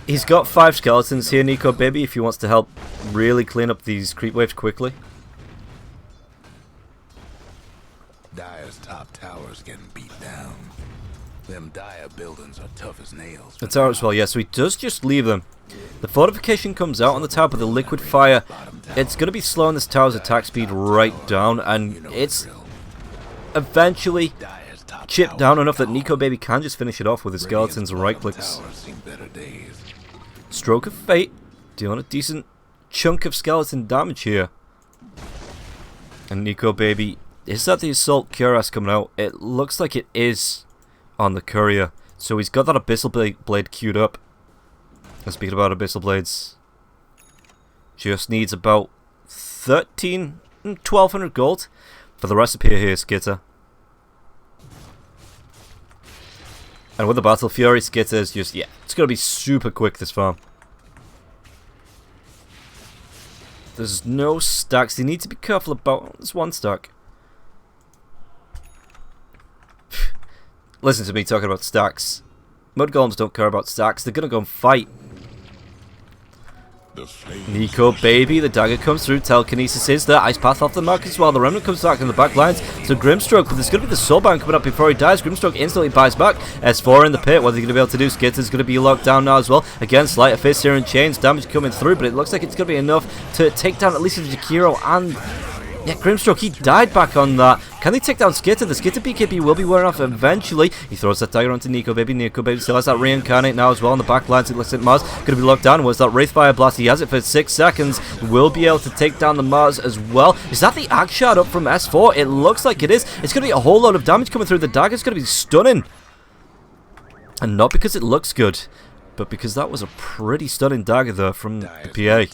he's got 5 skeletons here, Nico baby, if he wants to help really clean up these creep waves quickly. Dire's top tower's getting beat down. Them Dire buildings are tough as nails. The tower as well, yeah, so he does just leave them. The fortification comes out on the top of the liquid fire. It's going to be slowing this tower's attack speed right down, and it's eventually chipped down enough that Nico baby can just finish it off with his skeletons and right clicks. Stroke of Fate, dealing a decent chunk of skeleton damage here. And Nico Baby, is that the Assault Cuirass coming out? It looks like it is on the Courier. So he's got that Abyssal Blade queued up. And speaking about Abyssal Blades, just needs about 1,200 gold for the recipe here, Skitter. And with the Battle Fury, Skitter is just, yeah, it's going to be super quick this farm. There's no stacks. They need to be careful about... There's one stack. Listen to me talking about stacks. Mudgolems don't care about stacks. They're going to go and fight. Nico Baby, the dagger comes through. Telekinesis is there. Ice Path off the mark as well. The Remnant comes back in the back lines. So Grimstroke, there's going to be the Soulbound coming up before he dies. Grimstroke instantly buys back. S4 in the pit. What are they going to be able to do? Skitter's going to be locked down now as well. Again, Sleight of Fist here and Chains. Damage coming through, but it looks like it's going to be enough to take down at least the Jakiro and... Yeah, Grimstroke, he died back on that. Can they take down Skitter? The Skitter BKB will be wearing off eventually. He throws that dagger onto Nico Baby. Nico Baby still has that Reincarnate now as well on the back lines. It looks like Mars going to be locked down. Was that Wraithfire Blast? He has it for 6 seconds. Will be able to take down the Mars as well. Is that the Axe Shard up from S4? It looks like it is. It's going to be a whole load of damage coming through. The dagger's going to be stunning. And not because it looks good, but because that was a pretty stunning dagger there from the PA.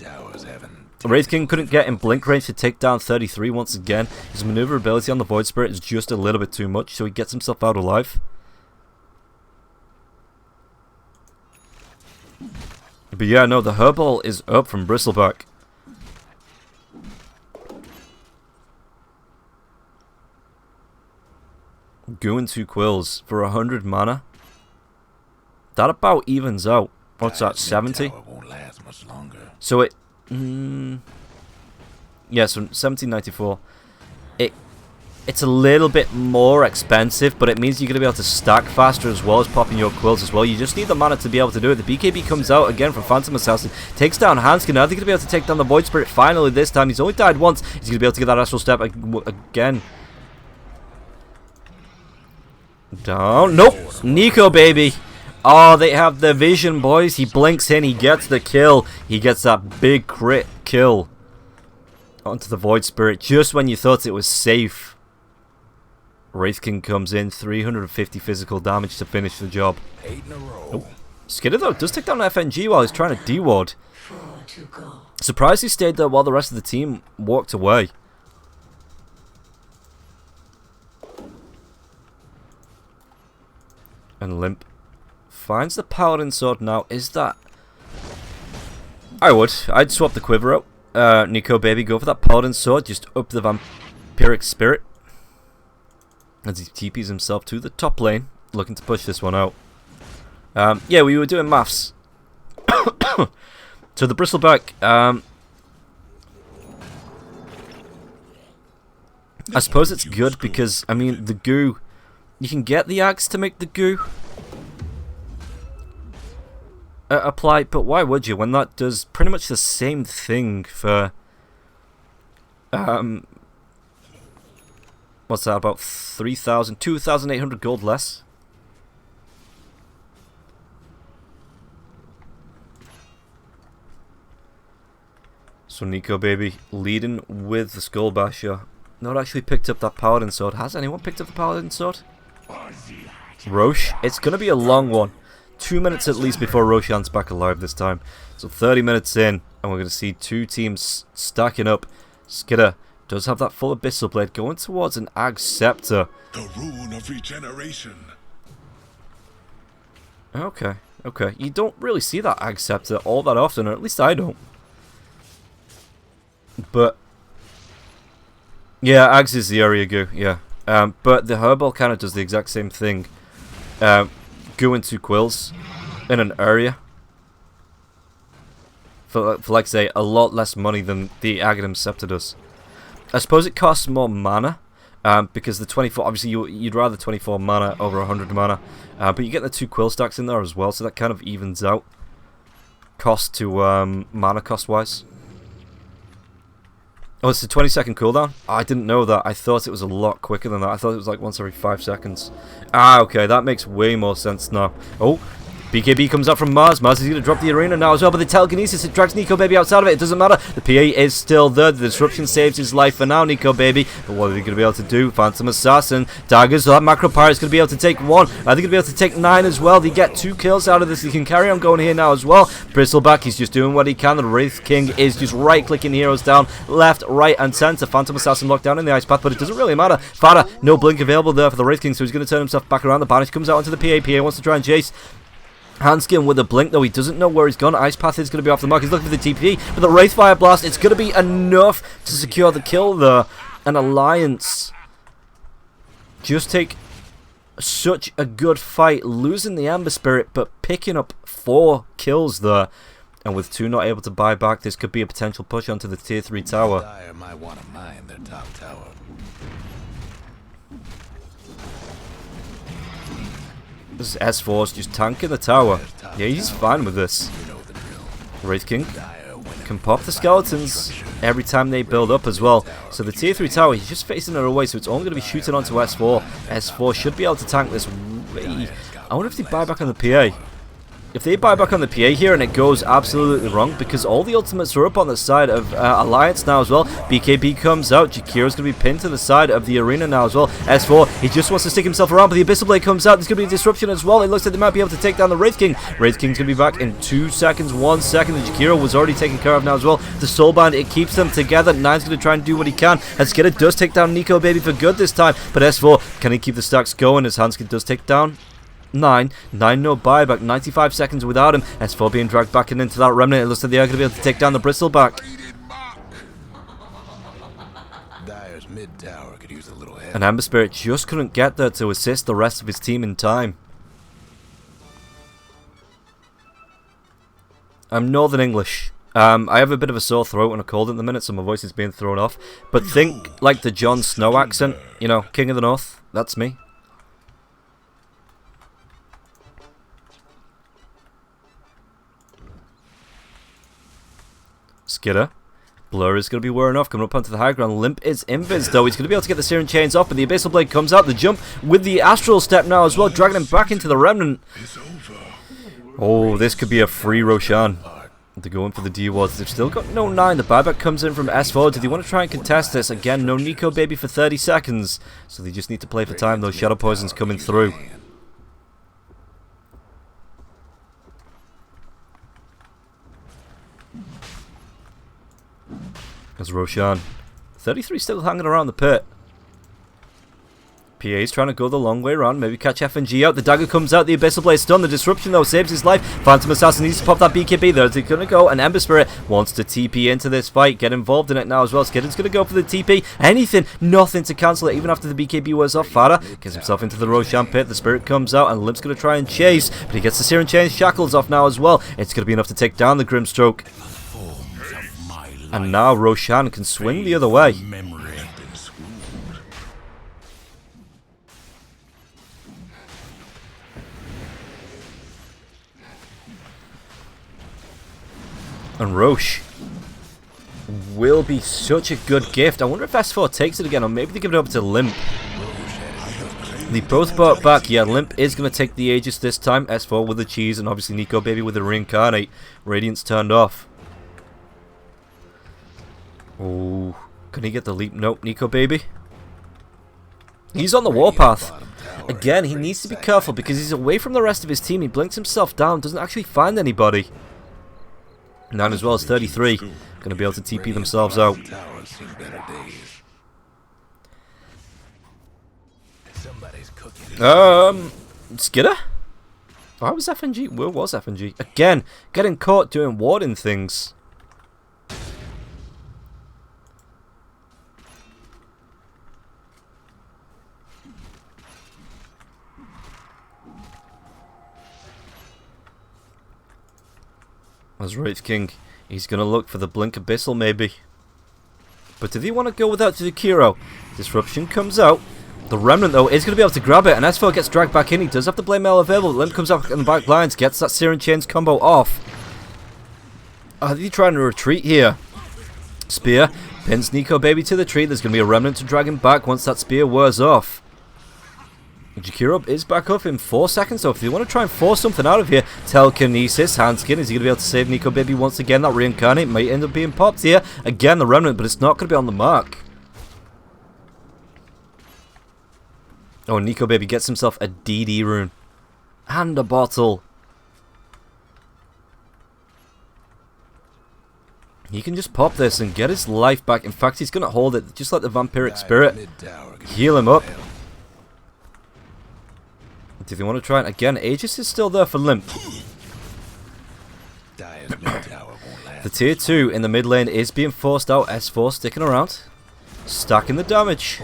Wraith King couldn't get in blink range to take down 33 once again. His maneuverability on the Void Spirit is just a little bit too much, so he gets himself out alive. But yeah, no, the Herbal is up from Bristleback. Goo and 2 Quills for 100 mana. That about evens out. What's that, 70? So it... yeah, so 1794. It's a little bit more expensive, but it means you're going to be able to stack faster as well as popping your quills as well. You just need the mana to be able to do it. The BKB comes out again from Phantom Assassin, takes down Hanskin. Now they're going to be able to take down the Void Spirit finally this time. He's only died once. He's going to be able to get that Astral Step again. Down. Nope. Nico Baby. Oh, they have the vision, boys. He blinks in. He gets the kill. He gets that big crit kill onto the Void Spirit just when you thought it was safe. Wraith King comes in. 350 physical damage to finish the job. 8 in a row. Oh. Skidder, though, does take down FNG while he's trying to deward. Surprised he stayed there while the rest of the team walked away. And Limp finds the Paladin Sword now. Is that... I'd swap the Quiver out. Nico Baby, go for that Paladin Sword. Just up the Vampiric Spirit. As he TPs himself to the top lane. Looking to push this one out. Yeah, we were doing maths. So the Bristleback... I suppose it's good because, I mean, the goo... You can get the axe to make the goo apply, but why would you when that does pretty much the same thing for what's that, about 2,800 gold less? So Nico Baby leading with the Skull Basher. Not actually picked up that Paladin Sword. Has anyone picked up the Paladin Sword? Roche. It's going to be a long one. 2 minutes at least before Roshan's back alive this time. So 30 minutes in, and we're going to see two teams stacking up. Skidder does have that full Abyssal Blade going towards an Ag Scepter. The rune of regeneration. Okay, okay. You don't really see that Ag Scepter all that often, or at least I don't. But yeah, Ags is the area goo, yeah. But the Herbal kind of does the exact same thing. Goo and 2 Quills in an area. For like say, a lot less money than the Aghanim Scepter does. I suppose it costs more mana. Because the 24, obviously you'd rather 24 mana over 100 mana. But you get the 2 Quill stacks in there as well, so that kind of evens out. Cost to mana cost wise. Oh, it's a 20-second cooldown? Oh, I didn't know that. I thought it was a lot quicker than that. I thought it was like once every 5 seconds. Ah, okay, that makes way more sense now. Oh, BKB comes up from Mars. Mars is going to drop the arena now as well, but the telekinesis, it drags Nico Baby outside of it. It doesn't matter. The PA is still there. The disruption saves his life for now, Nico Baby. But what are they going to be able to do? Phantom Assassin, daggers. So that Macro Pirate's going to be able to take 1. Are they going to be able to take 9 as well? They get 2 kills out of this. They can carry on going here now as well. Bristleback, he's just doing what he can. The Wraith King is just right-clicking heroes down, left, right, and center. Phantom Assassin locked down in the ice path, but it doesn't really matter. Fada, no blink available there for the Wraith King, so he's going to turn himself back around. The Banish comes out onto the PA. PA wants to try and chase Handskin with a blink, though he doesn't know where he's gone. Ice Path is going to be off the mark. He's looking for the TP, but the Wraith Fire Blast, it's going to be enough to secure the kill there. And Alliance just take such a good fight, losing the Amber Spirit, but picking up 4 kills there. And with 2 not able to buy back, this could be a potential push onto the tier 3 tower. Dire might want to mine their top tower. This is S4's just tanking the tower. Yeah, he's fine with this. Wraith King can pop the skeletons every time they build up as well. So the tier 3 tower, he's just facing it away, so it's only going to be shooting onto S4. S4 should be able to tank this. I wonder if they buy back on the PA. If they buy back on the PA here and it goes absolutely wrong, because all the ultimates are up on the side of Alliance now as well. BKB comes out. Jakira's going to be pinned to the side of the arena now as well. S4, he just wants to stick himself around, but the Abyssal Blade comes out. There's going to be a disruption as well. It looks like they might be able to take down the Wraith King. Wraith King's going to be back in 2 seconds, 1 second. The Jakira was already taken care of now as well. The Soulband, it keeps them together. Nine's going to try and do what he can. And Skidder does take down Nico Baby for good this time, but S4, can he keep the stacks going as Hanskin does take down 9 no buyback, 95 seconds without him. S4 being dragged back into that remnant. It looks like they are going to be able to take down the Bristleback. Dire's mid tower could use a little help. And Amber Spirit just couldn't get there to assist the rest of his team in time. I'm Northern English. I have a bit of a sore throat and a cold at the minute, so my voice is being thrown off. But think like the Jon Snow accent, you know, King of the North. That's me. Skidder. Blur is going to be wearing off, coming up onto the high ground. Limp is invis, though. He's going to be able to get the Searing Chains off, but the Abyssal Blade comes out. The jump with the Astral Step now as well, dragging him back into the Remnant. Oh, this could be a free Roshan. They're going for the D-Wards. They've still got no 9. The buyback comes in from S4. Do they want to try and contest this? Again, no Nico Baby for 30 seconds. So they just need to play for time. Those Shadow Poisons coming through. There's Roshan. 33 still hanging around the pit. PA's trying to go the long way around, maybe catch FNG out. The dagger comes out, the Abyssal Blade stunned. The disruption though saves his life. Phantom Assassin needs to pop that BKB. There's it going to go, and Ember Spirit wants to TP into this fight, get involved in it now as well. Skidden's going to go for the TP. Anything, nothing to cancel it, even after the BKB wears off. Fada gets himself into the Roshan pit. The Spirit comes out, and Limp's going to try and chase, but he gets the Searing Chains shackles off now as well. It's going to be enough to take down the Grimstroke. And now Roshan can swing the other way. And Roche will be such a good gift. I wonder if S4 takes it again, or maybe they give it over to Limp. They both brought back. Yeah, Limp is going to take the Aegis this time. S4 with the cheese, and obviously Nico Baby with the Reincarnate. Radiance turned off. Oh, can he get the leap? Nope, Nico Baby. He's on the warpath. Again, he needs to be careful because he's away from the rest of his team. He blinks himself down, doesn't actually find anybody. 9 as well as 33. Going to be able to TP themselves out. Skidder? Why was FNG? Where was FNG? Again, getting caught doing warding things. As Wraith King, he's going to look for the Blink Abyssal maybe. But did he want to go without Jakiro? Disruption comes out. The Remnant though is going to be able to grab it, and S4 gets dragged back in. He does have the Blade Mail available. Limp comes up in the back lines, gets that Searing Chains combo off. Are they trying to retreat here? Spear pins Nico Baby to the tree. There's going to be a Remnant to drag him back once that spear wears off. Jakiro is back up in 4 seconds, so if they want to try and force something out of here, telekinesis, handskin, is he going to be able to save Nico Baby once again? That reincarnate might end up being popped here. Again, the remnant, but it's not going to be on the mark. Oh, Nico Baby gets himself a DD rune. And a bottle. He can just pop this and get his life back. In fact, he's going to hold it, just like the vampiric spirit. Heal him up. Do they want to try it again? Aegis is still there for Limp. The tier 2 in the mid lane is being forced out. S4 sticking around. Stacking the damage.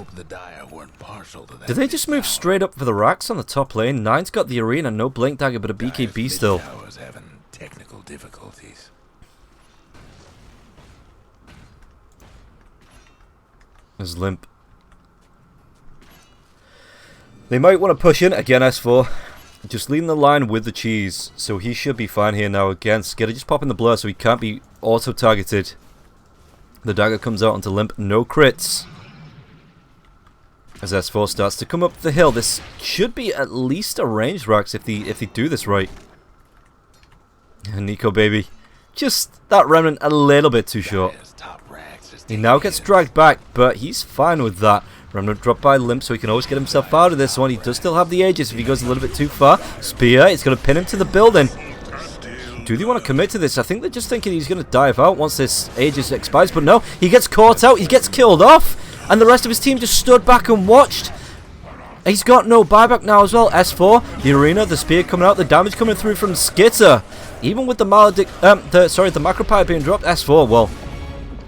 Did they just move straight up for the racks on the top lane? Nine's got the arena, no blink dagger, but a BKB still. Technical difficulties. There's Limp. They might want to push in again, S4. Just leading the line with the cheese. So he should be fine here now again. Skidder just popping the blur so he can't be auto-targeted. The dagger comes out onto Limp. No crits. As S4 starts to come up the hill. This should be at least a ranged Rax if they do this right. And Nico Baby. Just that remnant a little bit too short. He now gets dragged back, but he's fine with that. Remnant dropped by Limp, so he can always get himself out of this one. He does still have the Aegis if he goes a little bit too far. Spear, it's going to pin him to the building. Do they want to commit to this? I think they're just thinking he's going to dive out once this Aegis expires, but no, he gets caught out, he gets killed off, and the rest of his team just stood back and watched. He's got no buyback now as well. S4, the arena, the spear coming out, the damage coming through from Skitter. Even with the the Macropire being dropped, S4, well,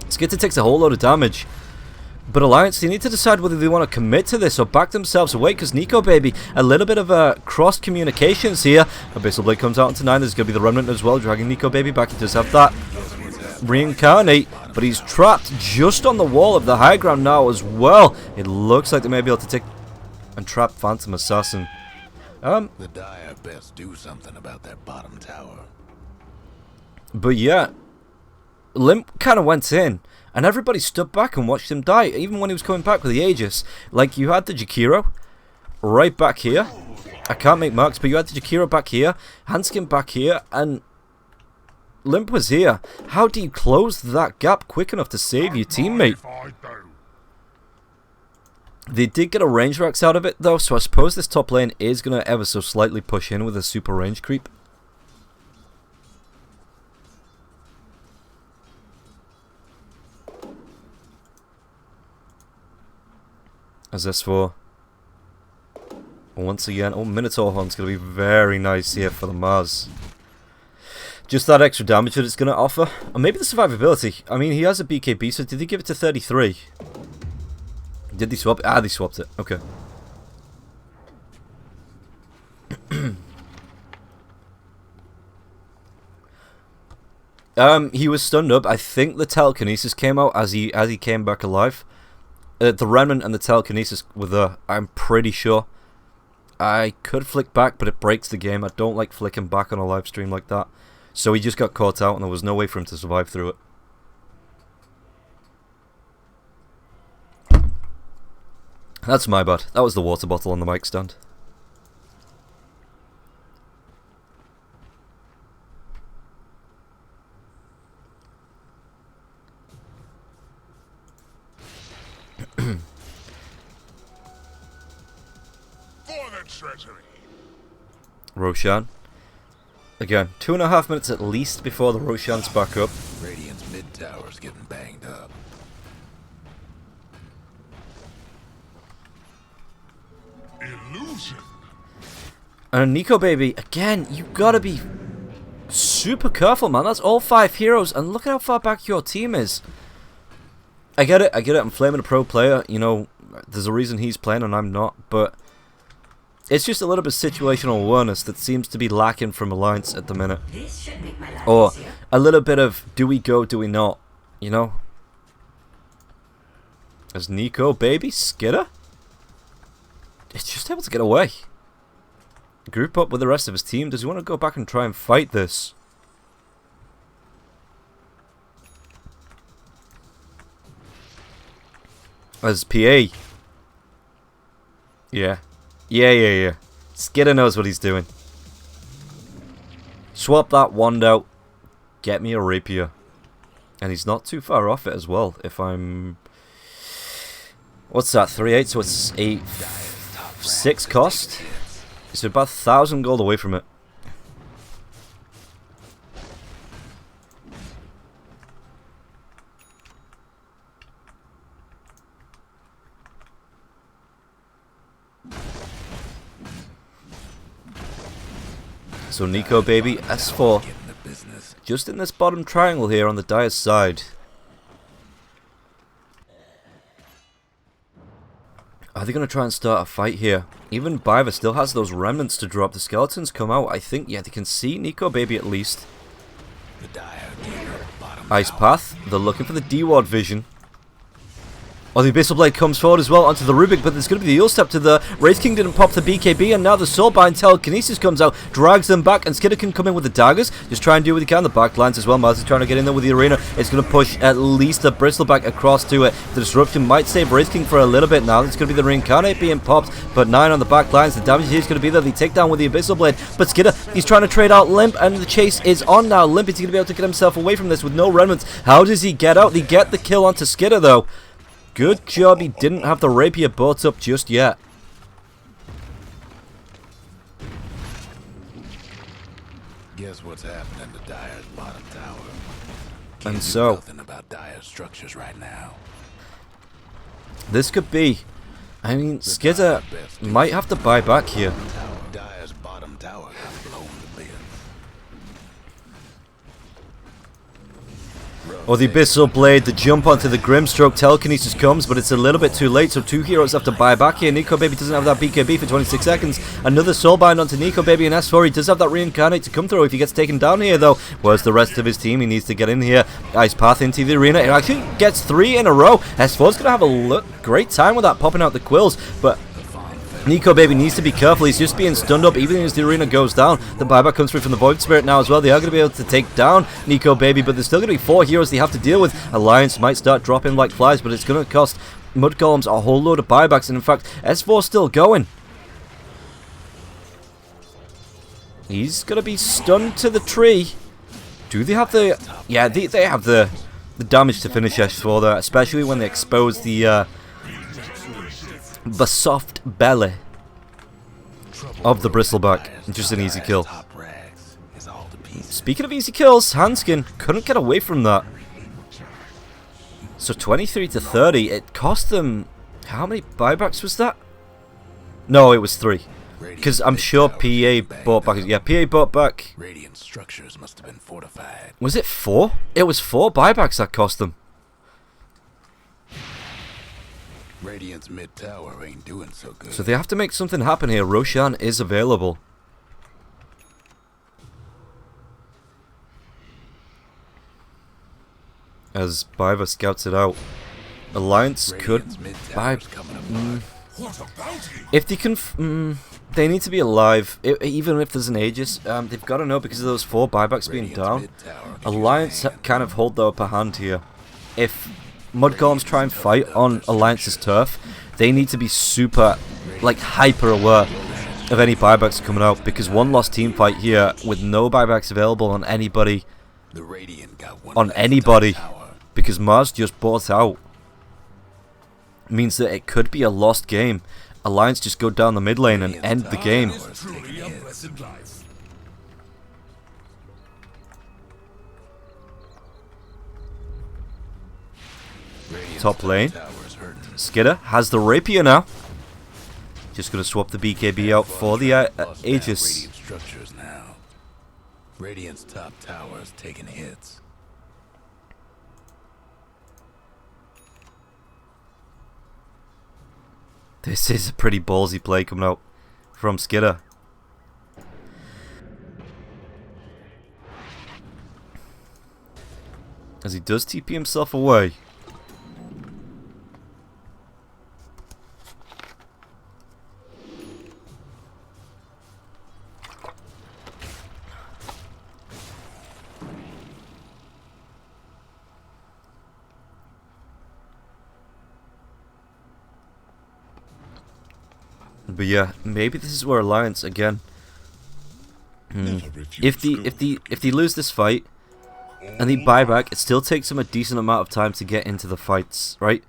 Skitter takes a whole load of damage. But Alliance, they need to decide whether they want to commit to this or back themselves away, because Nico Baby, a little bit of cross communications here. Abyssal Blade comes out into 9, there's going to be the Remnant as well, dragging Nico Baby back. He does have that reincarnate, but he's trapped just on the wall of the high ground now as well. It looks like they may be able to take and trap Phantom Assassin. The Dire best do something about that bottom tower. But yeah, Limp kind of went in, and everybody stood back and watched him die, even when he was coming back with the Aegis. Like, you had the Jakiro right back here. I can't make marks, but you had the Jakiro back here, Hanskin back here, and Limp was here. How do you close that gap quick enough to save your teammate? They did get a range Rax out of it, though, so I suppose this top lane is going to ever so slightly push in with a super range creep. As S4 once again, Minotaur Horn's going to be very nice here for the Mars. Just that extra damage that it's going to offer, or maybe the survivability. I mean, he has a BKB, so did he give it to 33? Did they swap it? Ah, they swapped it. Okay. He was stunned up. I think the telekinesis came out as he came back alive. The Remnant and the telekinesis were there, I'm pretty sure. I could flick back, but it breaks the game. I don't like flicking back on a live stream like that. So he just got caught out, and there was no way for him to survive through it. That's my bad. That was the water bottle on the mic stand. Roshan. Again, 2.5 minutes at least before the Roshan's back up. Radiant's mid tower's getting banged up. Illusion. And Nico Baby, again, you gotta be super careful, man. That's all 5 heroes, and look at how far back your team is. I get it, I'm flaming a pro player, you know, there's a reason he's playing and I'm not, but it's just a little bit of situational awareness that seems to be lacking from Alliance at the minute. Or a little bit of, do we go, do we not, you know? As Nico Baby, Skidder? It's just able to get away. Group up with the rest of his team. Does he want to go back and try and fight this? As PA. Yeah. Yeah. Skidder knows what he's doing. Swap that wand out. Get me a rapier. And he's not too far off it as well. If I'm... What's that? 3/8, so it's 6 cost. It's about 1,000 gold away from it. So Nico baby, S4. Just in this bottom triangle here on the Dire's side. Are they going to try and start a fight here? Even Biva still has those remnants to drop. The skeletons come out. I think, yeah, they can see Nico baby at least. Ice Path. They're looking for the D-Ward vision. Oh, the Abyssal Blade comes forward as well onto the Rubik, but there's going to be the Eel Step to the Wraith King didn't pop the BKB, and now the Soulbind Telekinesis comes out, drags them back, and Skidder can come in with the daggers. Just try and do what he can. The backlines as well. Maz is trying to get in there with the arena. It's going to push at least the Bristleback across to it. The Disruption might save Wraith King for a little bit now. It's going to be the Reincarnate being popped, but 9 on the backlines. The damage here is going to be there. The takedown with the Abyssal Blade, but Skidder, he's trying to trade out Limp, and the chase is on now. Limp is going to be able to get himself away from this with no remnants. How does he get out? They get the kill onto Skidder, though. Good job he didn't have the rapier brought up just yet. Guess what's happening to Dire's bottom tower? And so, Nothing about Dire's structures right now. this could be... I mean, Skidder might have to buy back here. Dire's bottom tower got blown to bits. Or the Abyssal Blade, the jump onto the Grimstroke, Telekinesis comes, but it's a little bit too late, so 2 heroes have to buy back here. Nico Baby doesn't have that BKB for 26 seconds. Another Soulbind onto Nico Baby and S4. He does have that Reincarnate to come through if he gets taken down here, though. Where's the rest of his team? He needs to get in here. Ice Path into the arena. It actually gets 3 in a row. S4's going to have a great time with that, popping out the quills, but Nico Baby needs to be careful. He's just being stunned up even as the arena goes down. The buyback comes through from the Void Spirit now as well. They are going to be able to take down Nico Baby, but there's still going to be 4 heroes they have to deal with. Alliance might start dropping like flies, but it's going to cost Mudgolems a whole load of buybacks. And in fact, S4's still going. He's going to be stunned to the tree. Do they have the... Yeah, they have the damage to finish S4 there, especially when they expose the soft belly of the Bristleback. Just an easy kill. Speaking of easy kills, Hanskin couldn't get away from that. So 23 to 30, it cost them... How many buybacks was that? No, it was 3. Because I'm sure PA bought back... Yeah, PA bought back... Radiant structures must have been fortified. Was it 4? It was 4 buybacks that cost them. Radiant's mid tower ain't doing so good. So they have to make something happen here. Roshan is available. As Biva scouts it out. Alliance could buy... If they can... they need to be alive. Even if there's an Aegis. They've got to know because of those 4 buybacks being down. Alliance kind of hold the upper hand here. If Mudgolems try and fight on Alliance's turf, they need to be super, like, hyper aware of any buybacks coming out, because one lost team fight here with no buybacks available on anybody, because Mars just bought out, means that it could be a lost game. Alliance just go down the mid lane and end the game. Top lane. Skidder has the rapier now. Just going to swap the BKB out for the Aegis. Radiant's top tower is taking hits. This is a pretty ballsy play coming out from Skidder. As he does TP himself away. But yeah, maybe this is where Alliance again. If they lose this fight and they buy back, it still takes them a decent amount of time to get into the fights, right?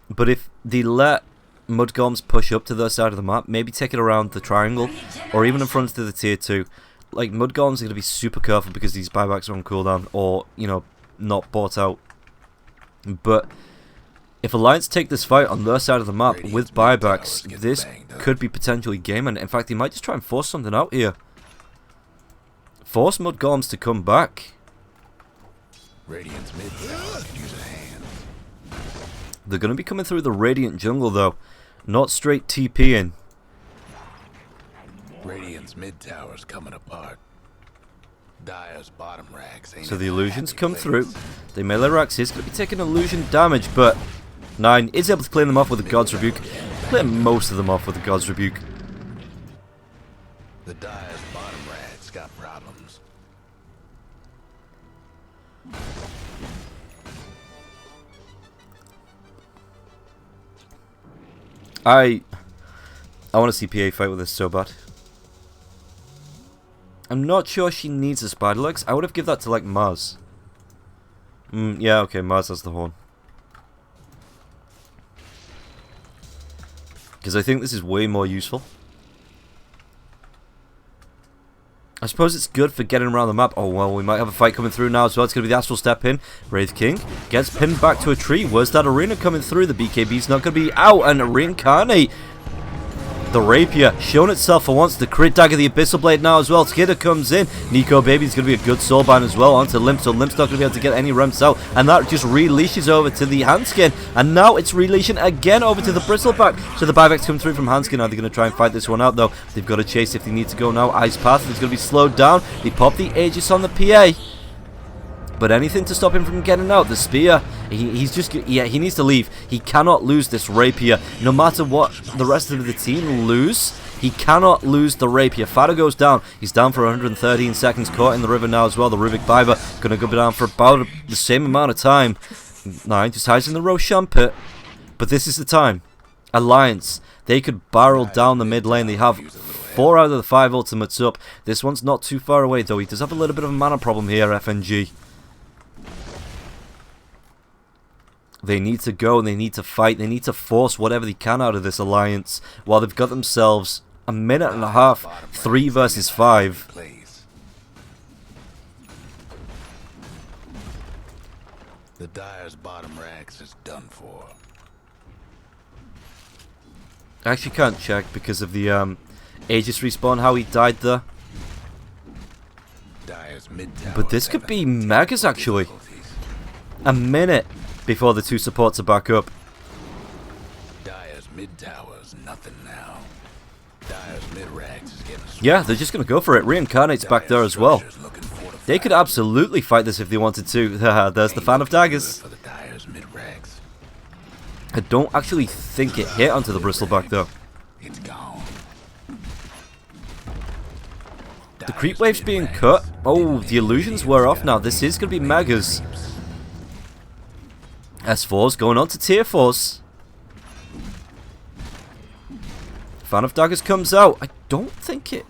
But if they let Mudgolems push up to their side of the map, maybe take it around the triangle, or even in front of the tier 2. Like, Mudgolems are going to be super careful because these buybacks are on cooldown, or, you know, not bought out. But if Alliance take this fight on their side of the map with buybacks, this could be potentially game, and in fact, they might just try and force something out here. Force Mudgolems to come back. Radiant's mid tower could use a hand. They're going to be coming through the Radiant jungle, though. Not straight TPing. Radiant's mid tower's coming apart. Dire's bottom racks ain't So the in a illusions happy come place. through. The melee racks is going to be taking illusion damage, but 9 is able to clean them off with a God's Rebuke. Clear most of them off with a God's Rebuke. The Dire's bottom racks got problems. I want to CPA fight with this so bad. I'm not sure she needs a spider legs. I would have given that to like Mars. Yeah, okay, Mars has the horn. Because I think this is way more useful. I suppose it's good for getting around the map. Oh, well, we might have a fight coming through now as well. It's going to be the Astral Step in. Wraith King gets pinned back to a tree. Where's that Arena coming through? The BKB's not going to be out. And Reincarnate. The Rapier showing itself for once. The crit dagger, the Abyssal Blade now as well. Skidder comes in. Nico Baby's going to be a good soulbind as well onto Limp. So Limp's not going to be able to get any remps out. And that just releashes over to the Handskin. And now it's releasing again over to the Bristleback. So the buybacks come through from Handskin. Are they going to try and fight this one out though? They've got to chase if they need to go now. Ice Path is going to be slowed down. They pop the Aegis on the PA. But anything to stop him from getting out. The spear, he's just, yeah, he needs to leave. He cannot lose this rapier. No matter what the rest of the team lose, he cannot lose the rapier. Fada goes down. He's down for 113 seconds, caught in the river now as well. The Rubik Biber going to go down for about the same amount of time. 9 just hides in the Roshan pit. But this is the time. Alliance, they could barrel down the mid lane. They have 4 out of the 5 ultimates up. This one's not too far away though. He does have a little bit of a mana problem here, FNG. They need to go and they need to fight. They need to force whatever they can out of this alliance while they've got themselves a minute and a half, 3 versus 5. The Dire's bottom racks is done for. I actually can't check because of the Aegis respawn, how he died there. Dire's mid tower But this could be Megas actually. A minute before the 2 supports are back up. Dire's mid tower's nothing now. Dire's mid racks is getting Yeah, they're just going to go for it. Reincarnate's back there as well. They could absolutely fight this if they wanted to. There's the Fan of Daggers. For the Dire's mid racks. I don't actually think it hit onto the Bristleback though. It's gone. The creep wave's being cut. Oh, the illusions were off now. This is going to be Megas. S4's going on to tier 4s. Fan of Daggers comes out. I don't think it...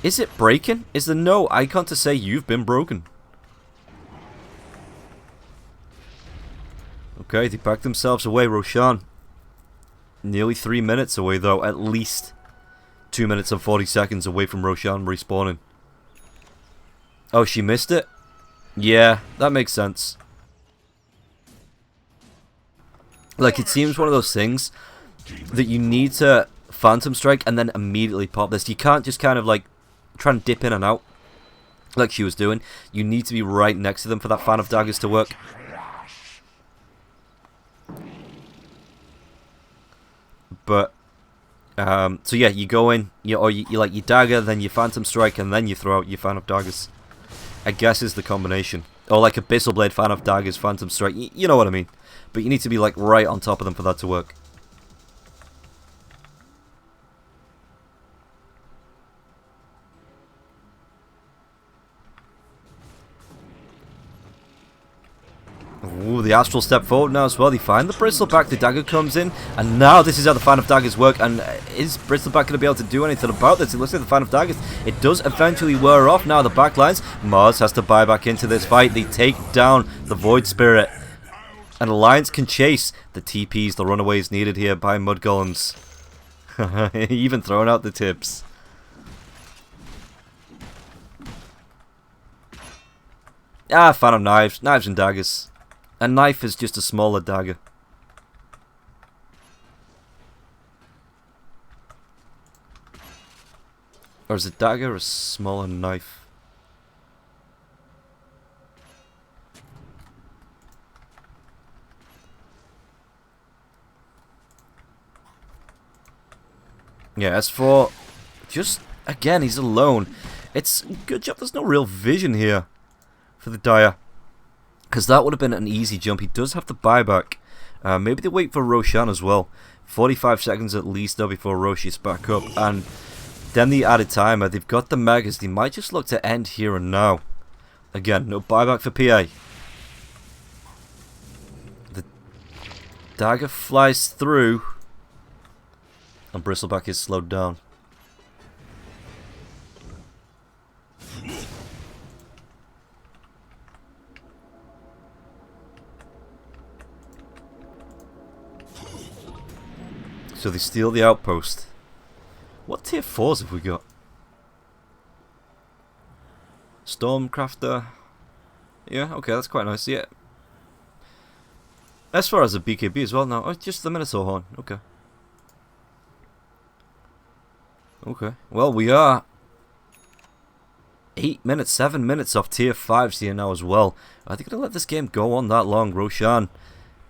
Is it breaking? Is there no icon to say you've been broken? Okay, they backed themselves away. Roshan. Nearly 3 minutes away though. At least 2 minutes and 40 seconds away from Roshan respawning. Oh, she missed it? Yeah, that makes sense. Like, it seems one of those things that you need to Phantom Strike and then immediately pop this. You can't just kind of like try and dip in and out like she was doing. You need to be right next to them for that Fan of Daggers to work. But, so yeah, you go in, you like your dagger, then you Phantom Strike, and then you throw out your Fan of Daggers. I guess is the combination. Or like Abyssal Blade, Fan of Daggers, Phantom Strike, you know what I mean. But you need to be like right on top of them for that to work. Ooh, the astral step forward now as well. They find the bristleback. The dagger comes in, and now this is how the fan of daggers work. And is bristleback going to be able to do anything about this? It looks like the fan of daggers. It does eventually wear off now. The backlines. Mars has to buy back into this fight. They take down the Void Spirit, and Alliance can chase the TPs, the runaways needed here by Mudgolems. Even throwing out the tips. Ah, fan of knives. Knives and daggers. A knife is just a smaller dagger. Or is a dagger a smaller knife? Yeah, as for just again, he's alone. It's a good job there's no real vision here for the Dire, because that would have been an easy jump. He does have the buyback. Maybe they wait for Roshan as well. 45 seconds at least though before Roshi is back up, and then the added timer. They've got the Megas. They might just look to end here and now. Again, no buyback for PA. The dagger flies through, and Bristleback is slowed down. So they steal the outpost. What tier 4s have we got? Stormcrafter. Yeah, okay, that's quite nice. Yeah. As far as the BKB as well now. Oh, just the Minotaur Horn. Okay. Okay. Well, we are 8 minutes, 7 minutes off tier 5s here now as well. Are they going to let this game go on that long? Roshan,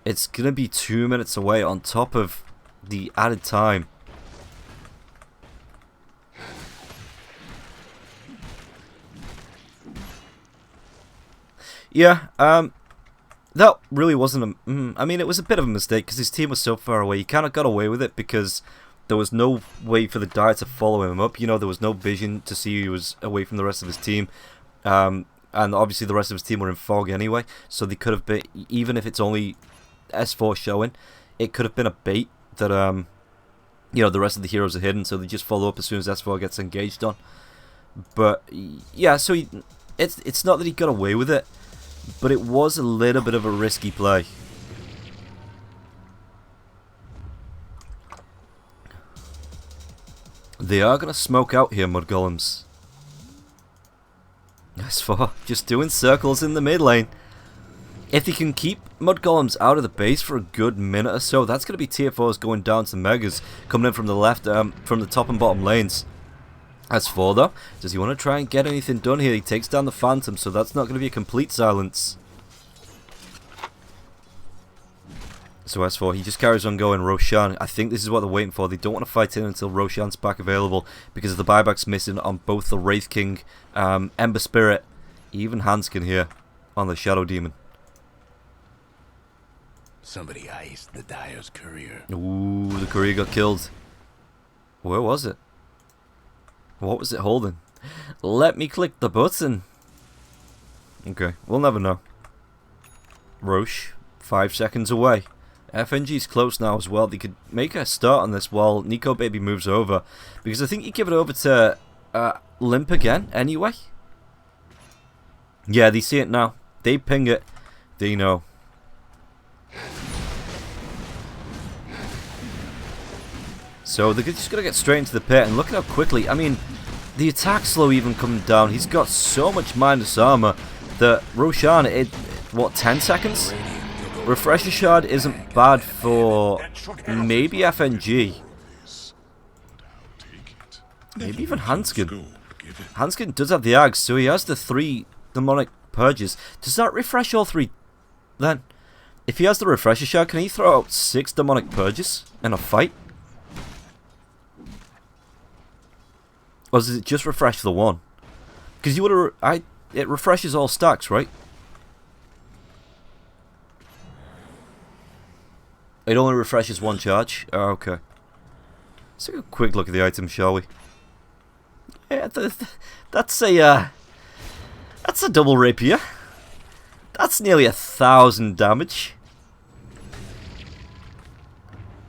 it's going to be 2 minutes away on top of the added time. Yeah, that really wasn't a... I mean, it was a bit of a mistake because his team was so far away. He kind of got away with it because there was no way for the Dire to follow him up. You know, there was no vision to see he was away from the rest of his team. And obviously the rest of his team were in fog anyway. So they could have been... Even if it's only S4 showing, it could have been a bait that you know, the rest of the heroes are hidden, so they just follow up as soon as S4 gets engaged on. But yeah, so it's not that he got away with it, but it was a little bit of a risky play. They are going to smoke out here, Mudgolems. S4 just doing circles in the mid lane. If they can keep Mudgolems out of the base for a good minute or so, that's going to be tier 4s going down to Megas, coming in from the left, from the top and bottom lanes. As for though, does he want to try and get anything done here? He takes down the Phantom, so that's not going to be a complete silence. So as for, he just carries on going. Roshan, I think this is what they're waiting for. They don't want to fight in until Roshan's back available, because the buyback's missing on both the Wraith King, Ember Spirit, even Hanskin here on the Shadow Demon. Somebody iced the Dire's courier. Ooh, the courier got killed. Where was it? What was it holding? Let me click the button. Okay, we'll never know. Roche, 5 seconds away. FNG's close now as well. They could make a start on this while Nico Baby moves over, because I think you give it over to Limp again anyway. Yeah, they see it now. They ping it. They know. So they're just going to get straight into the pit, and look at how quickly, I mean, the attack slow even coming down. He's got so much minus armor that Roshan, what, 10 seconds? Refresher Shard isn't bad for maybe FNG. Maybe even Hanskin. Hanskin does have the Ags, so he has the 3 demonic purges. Does that refresh all 3 then? If he has the Refresher Shard, can he throw out 6 demonic purges in a fight? Or does it just refresh the 1? Because you would have... it refreshes all stacks, right? It only refreshes 1 charge? Oh, okay. Let's take a quick look at the item, shall we? Yeah, that's a double rapier. That's nearly 1,000 damage.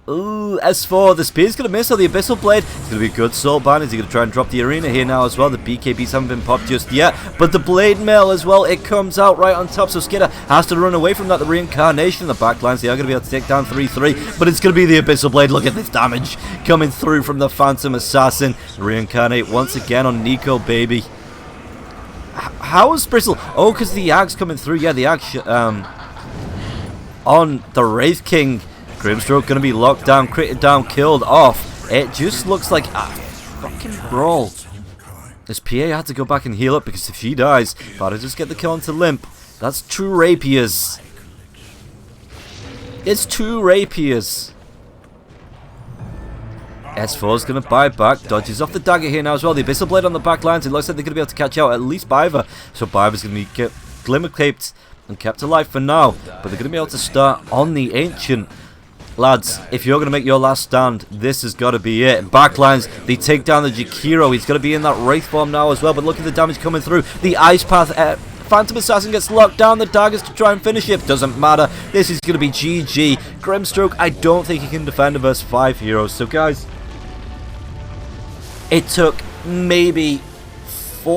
Ooh, S4, the spear's going to miss on the Abyssal Blade. It's going to be a good soul ban. Is he going to try and drop the arena here now as well? The BKBs haven't been popped just yet. But the Blade Mail as well, it comes out right on top. So Skidder has to run away from that. The Reincarnation in the backlines, they are going to be able to take down 3-3. But it's going to be the Abyssal Blade. Look at this damage coming through from the Phantom Assassin. Reincarnate once again on Nico, baby. How is Bristle? Oh, because the Ag's coming through. Yeah, the Ag on the Wraith King. Grimstroke going to be locked down, critted down, killed off. It just looks like a fucking brawl. This PA had to go back and heal up because if she dies, gotta just get the kill onto Limp. That's 2 rapiers. It's 2 rapiers. S4's going to buy back, dodges off the dagger here now as well. The Abyssal Blade on the back lines. It looks like they're going to be able to catch out at least Biver. So Biver's going to be glimmer caped and kept alive for now. But they're going to be able to start on the Ancient. Lads, if you're going to make your last stand, this has got to be it. Backlines, they take down the Jakiro. He's going to be in that Wraith form now as well. But look at the damage coming through. The Ice Path, Phantom Assassin gets locked down. The daggers to try and finish it. Doesn't matter. This is going to be GG. Grimstroke, I don't think he can defend versus 5 heroes. So guys, it took maybe